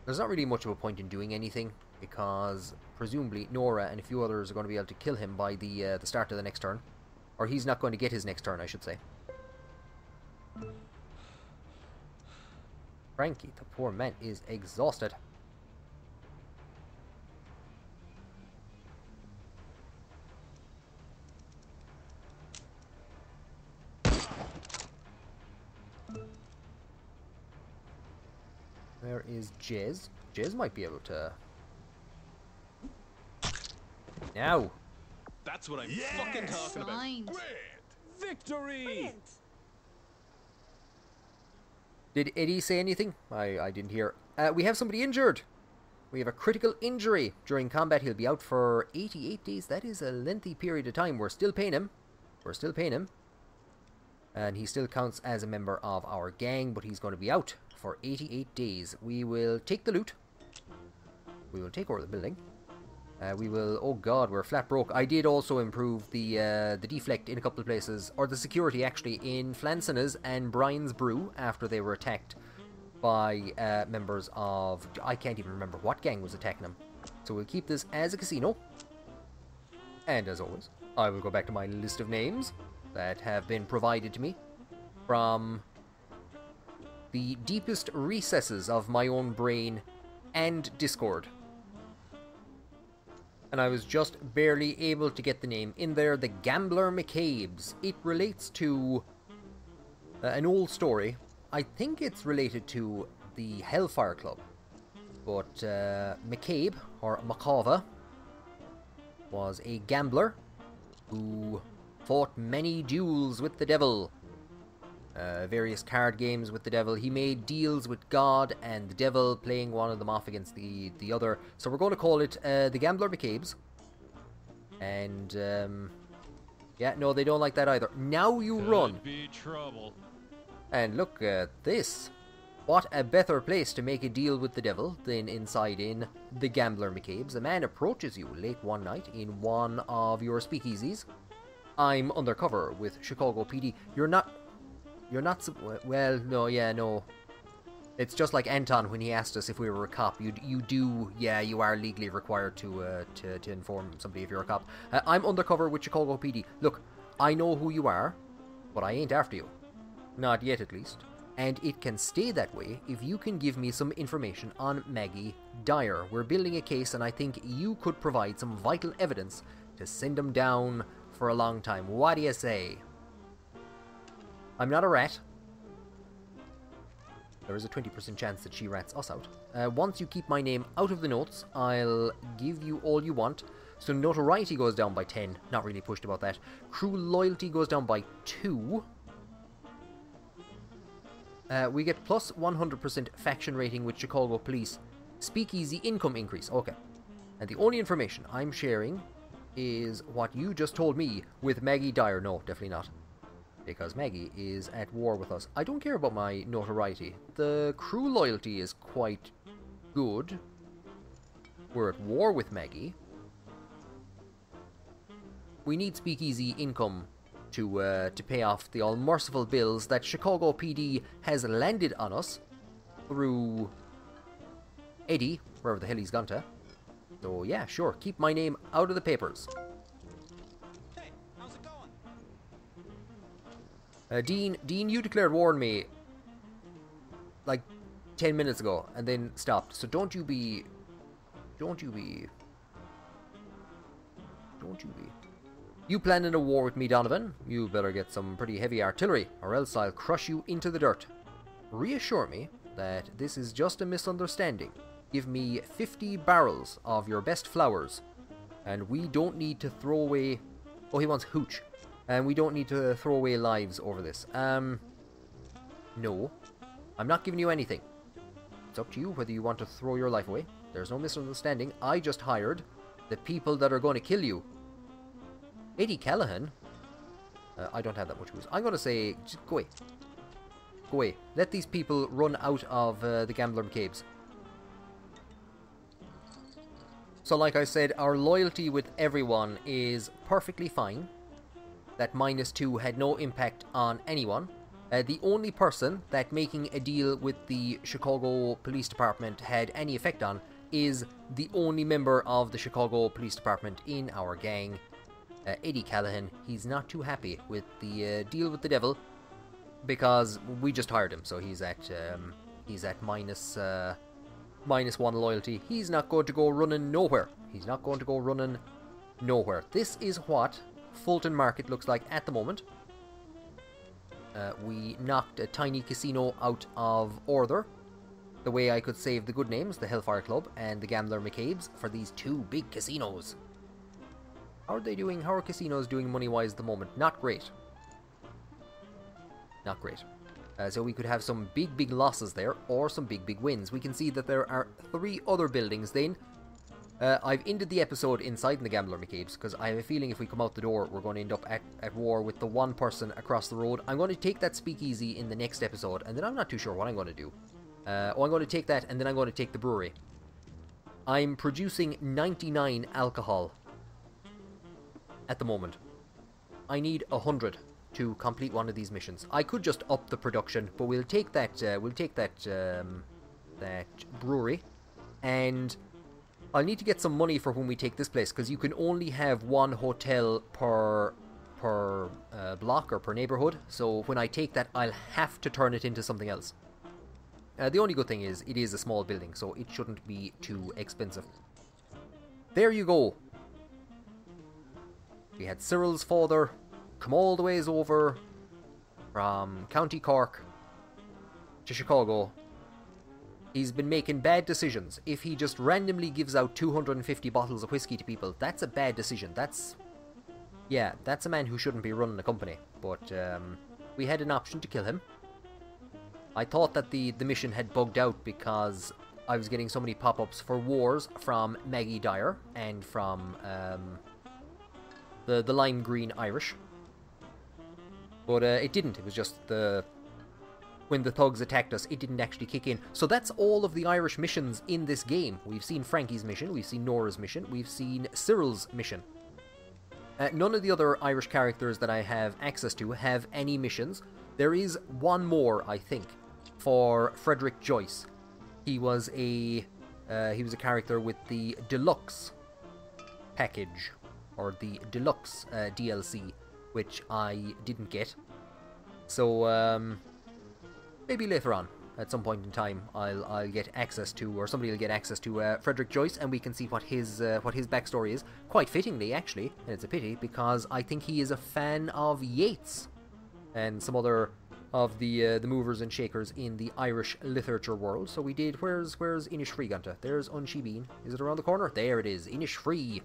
There's not really much of a point in doing anything, because presumably Nora and a few others are going to be able to kill him by the start of the next turn. Or he's not going to get his next turn, I should say. Frankie, the poor man, is exhausted. Where is Jez? Jez might be able to... Now! That's what I'm fucking talking about. Signed. Victory! Brilliant. Did Eddie say anything? I didn't hear. We have somebody injured. We have a critical injury during combat. He'll be out for 88 days. That is a lengthy period of time. We're still paying him. We're still paying him. And he still counts as a member of our gang, but he's going to be out for 88 days. We will take the loot. We will take over the building. We will... Oh god, we're flat broke. I did also improve the deflect in a couple of places, or the security actually, in Flansina's and Brian's Brew after they were attacked by members of... I can't even remember what gang was attacking them. So we'll keep this as a casino. And as always, I will go back to my list of names that have been provided to me from the deepest recesses of my own brain and Discord. And I was just barely able to get the name in there. The Gambler McCabe's. It relates to an old story. I think it's related to the Hellfire Club. But McCabe, or Macava, was a gambler who fought many duels with the devil. Various card games with the devil. He made deals with God and the devil, playing one of them off against the other. So we're going to call it the Gambler McCabe's. And yeah, no, they don't like that either. Now you run. Be trouble. And look at this. What a better place to make a deal with the devil than inside in the Gambler McCabe's. A man approaches you late one night in one of your speakeasies. I'm undercover with Chicago PD. You're not, well, no, yeah, no. It's just like Anton when he asked us if we were a cop. You do, yeah, you are legally required to inform somebody if you're a cop. I'm undercover with Chicago PD. Look, I know who you are, but I ain't after you. Not yet, at least. And it can stay that way if you can give me some information on Maggie Dyer. We're building a case, and I think you could provide some vital evidence to send him down for a long time. What do you say? I'm not a rat. There is a 20% chance that she rats us out. Once you keep my name out of the notes, I'll give you all you want. So notoriety goes down by 10. Not really pushed about that. Crew loyalty goes down by 2. We get plus 100% faction rating with Chicago Police. Speakeasy income increase. Okay. And the only information I'm sharing is what you just told me with Maggie Dyer. No, definitely not. Because Maggie is at war with us. I don't care about my notoriety. The crew loyalty is quite good. We're at war with Maggie. We need speakeasy income to pay off the all-merciful bills that Chicago PD has landed on us through Eddie, wherever the hell he's gone to. So yeah, sure, keep my name out of the papers. Hey, how's it going? Dean, you declared war on me like 10 minutes ago and then stopped. So don't you be. You planning a war with me, Donovan? You better get some pretty heavy artillery, or else I'll crush you into the dirt. Reassure me that this is just a misunderstanding. Give me 50 barrels of your best flowers, and we don't need to throw away... Oh, he wants hooch. And we don't need to throw away lives over this. No. I'm not giving you anything. It's up to you whether you want to throw your life away. There's no misunderstanding. I just hired the people that are going to kill you. Eddie Callahan? I don't have that much use. I'm going to say, just go away. Go away. Let these people run out of the Gambler McCabe's. So like I said, our loyalty with everyone is perfectly fine. That -2 had no impact on anyone. The only person that making a deal with the Chicago Police Department had any effect on is the only member of the Chicago Police Department in our gang, Eddie Callahan. He's not too happy with the deal with the devil because we just hired him, so he's at -1 loyalty. He's not going to go running nowhere. He's not going to go running nowhere. This is what Fulton Market looks like at the moment. We knocked a tiny casino out of order. The way I could save the good names, the Hellfire Club and the Gambler McCabe's, for these 2 big casinos. How are they doing? How are casinos doing money-wise at the moment? Not great. Not great. So we could have some big losses there, or some big wins. We can see that there are 3 other buildings then. I've ended the episode inside the Gambler McCabe's, because I have a feeling if we come out the door, we're going to end up at war with the one person across the road. I'm going to take that speakeasy in the next episode, and then I'm not too sure what I'm going to do. I'm going to take that, and then I'm going to take the brewery. I'm producing 99 alcohol at the moment. I need 100 to complete one of these missions. I could just up the production, but we'll take that. That brewery, and I'll need to get some money for when we take this place, because you can only have 1 hotel per block or per neighborhood. So when I take that, I'll have to turn it into something else. The only good thing is it is a small building, so it shouldn't be too expensive. There you go. We had Cyril's father come all the ways over from County Cork to Chicago. He's been making bad decisions. If he just randomly gives out 250 bottles of whiskey to people, that's a bad decision. That's a man who shouldn't be running a company. But we had an option to kill him. I thought that the mission had bugged out because I was getting so many pop-ups for wars from Maggie Dyer and from the Lime Green Irish. But it didn't. It was just when the thugs attacked us, it didn't actually kick in. So that's all of the Irish missions in this game. We've seen Frankie's mission, we've seen Nora's mission, we've seen Cyril's mission. None of the other Irish characters that I have access to have any missions. There is one more, I think, for Frederick Joyce. He was a character with the Deluxe package, or the Deluxe DLC, which I didn't get. So maybe later on, at some point in time, I'll get access to, or somebody will get access to Frederick Joyce, and we can see what his backstory is. Quite fittingly, actually, and it's a pity because I think he is a fan of Yeats and some other of the movers and shakers in the Irish literature world. So we did. Where's Innisfree Gunta? There's Unsheebeen. Is it around the corner? There it is. Innisfree.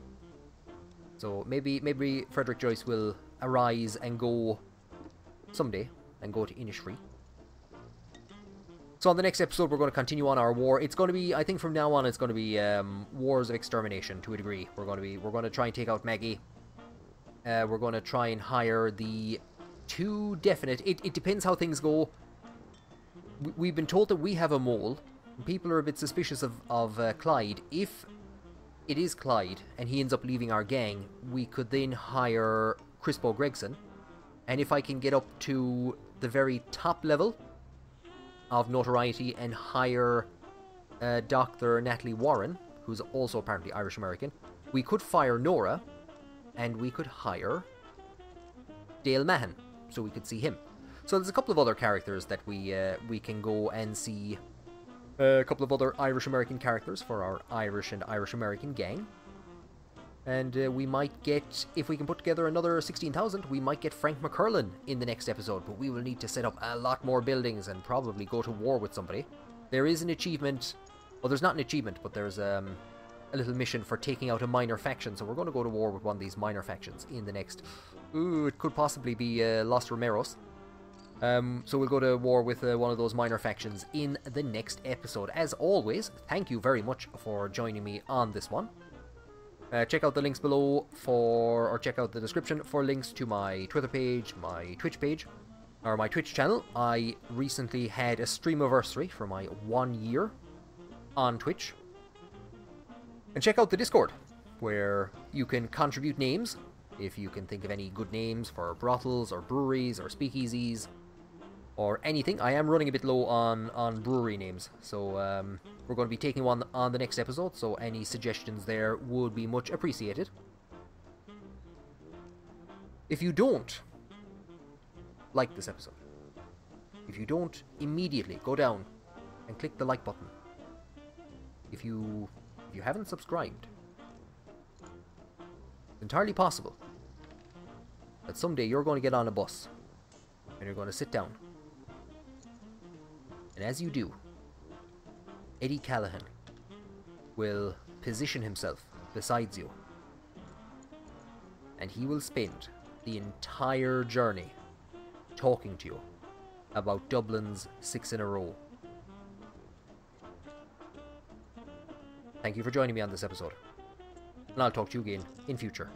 So maybe Frederick Joyce will arise and go someday and go to Innisfree. So on the next episode, we're going to continue on our war. It's going to be, I think from now on, it's going to be wars of extermination to a degree. We're going to try and take out Maggie. We're going to try and hire the 2 definite. It depends how things go. We've been told that we have a mole. People are a bit suspicious of Clyde. If it is Clyde and he ends up leaving our gang, we could then hire Crispo Gregson. And if I can get up to the very top level of notoriety and hire Dr. Natalie Warren, who's also apparently Irish-American, we could fire Nora, and we could hire Dale Mahan, so we could see him. So there's a couple of other characters that we can go and see. A couple of other Irish-American characters for our Irish and Irish-American gang. And we might get, if we can put together another 16,000, we might get Frank McCurlin in the next episode. But we will need to set up a lot more buildings and probably go to war with somebody. There is an achievement. Well, there's not an achievement, but there's a little mission for taking out a minor faction, so we're going to go to war with one of these minor factions in the next... Ooh, it could possibly be Los Romeros. So we'll go to war with one of those minor factions in the next episode. As always, thank you very much for joining me on this one. Check out the links below or check out the description for links to my Twitter page, my Twitch page, or my Twitch channel. I recently had a streamiversary for my 1 year on Twitch. And check out the Discord, where you can contribute names, if you can think of any good names for brothels or breweries or speakeasies, or anything. I am running a bit low on brewery names, so we're going to be taking one on the next episode, so any suggestions there would be much appreciated. If you don't like this episode, if you don't immediately go down and click the like button, if you haven't subscribed, it's entirely possible that someday you're going to get on a bus and you're going to sit down. And as you do, Eddie Callahan will position himself beside you. And he will spend the entire journey talking to you about Dublin's 6 in a row. Thank you for joining me on this episode. And I'll talk to you again in future.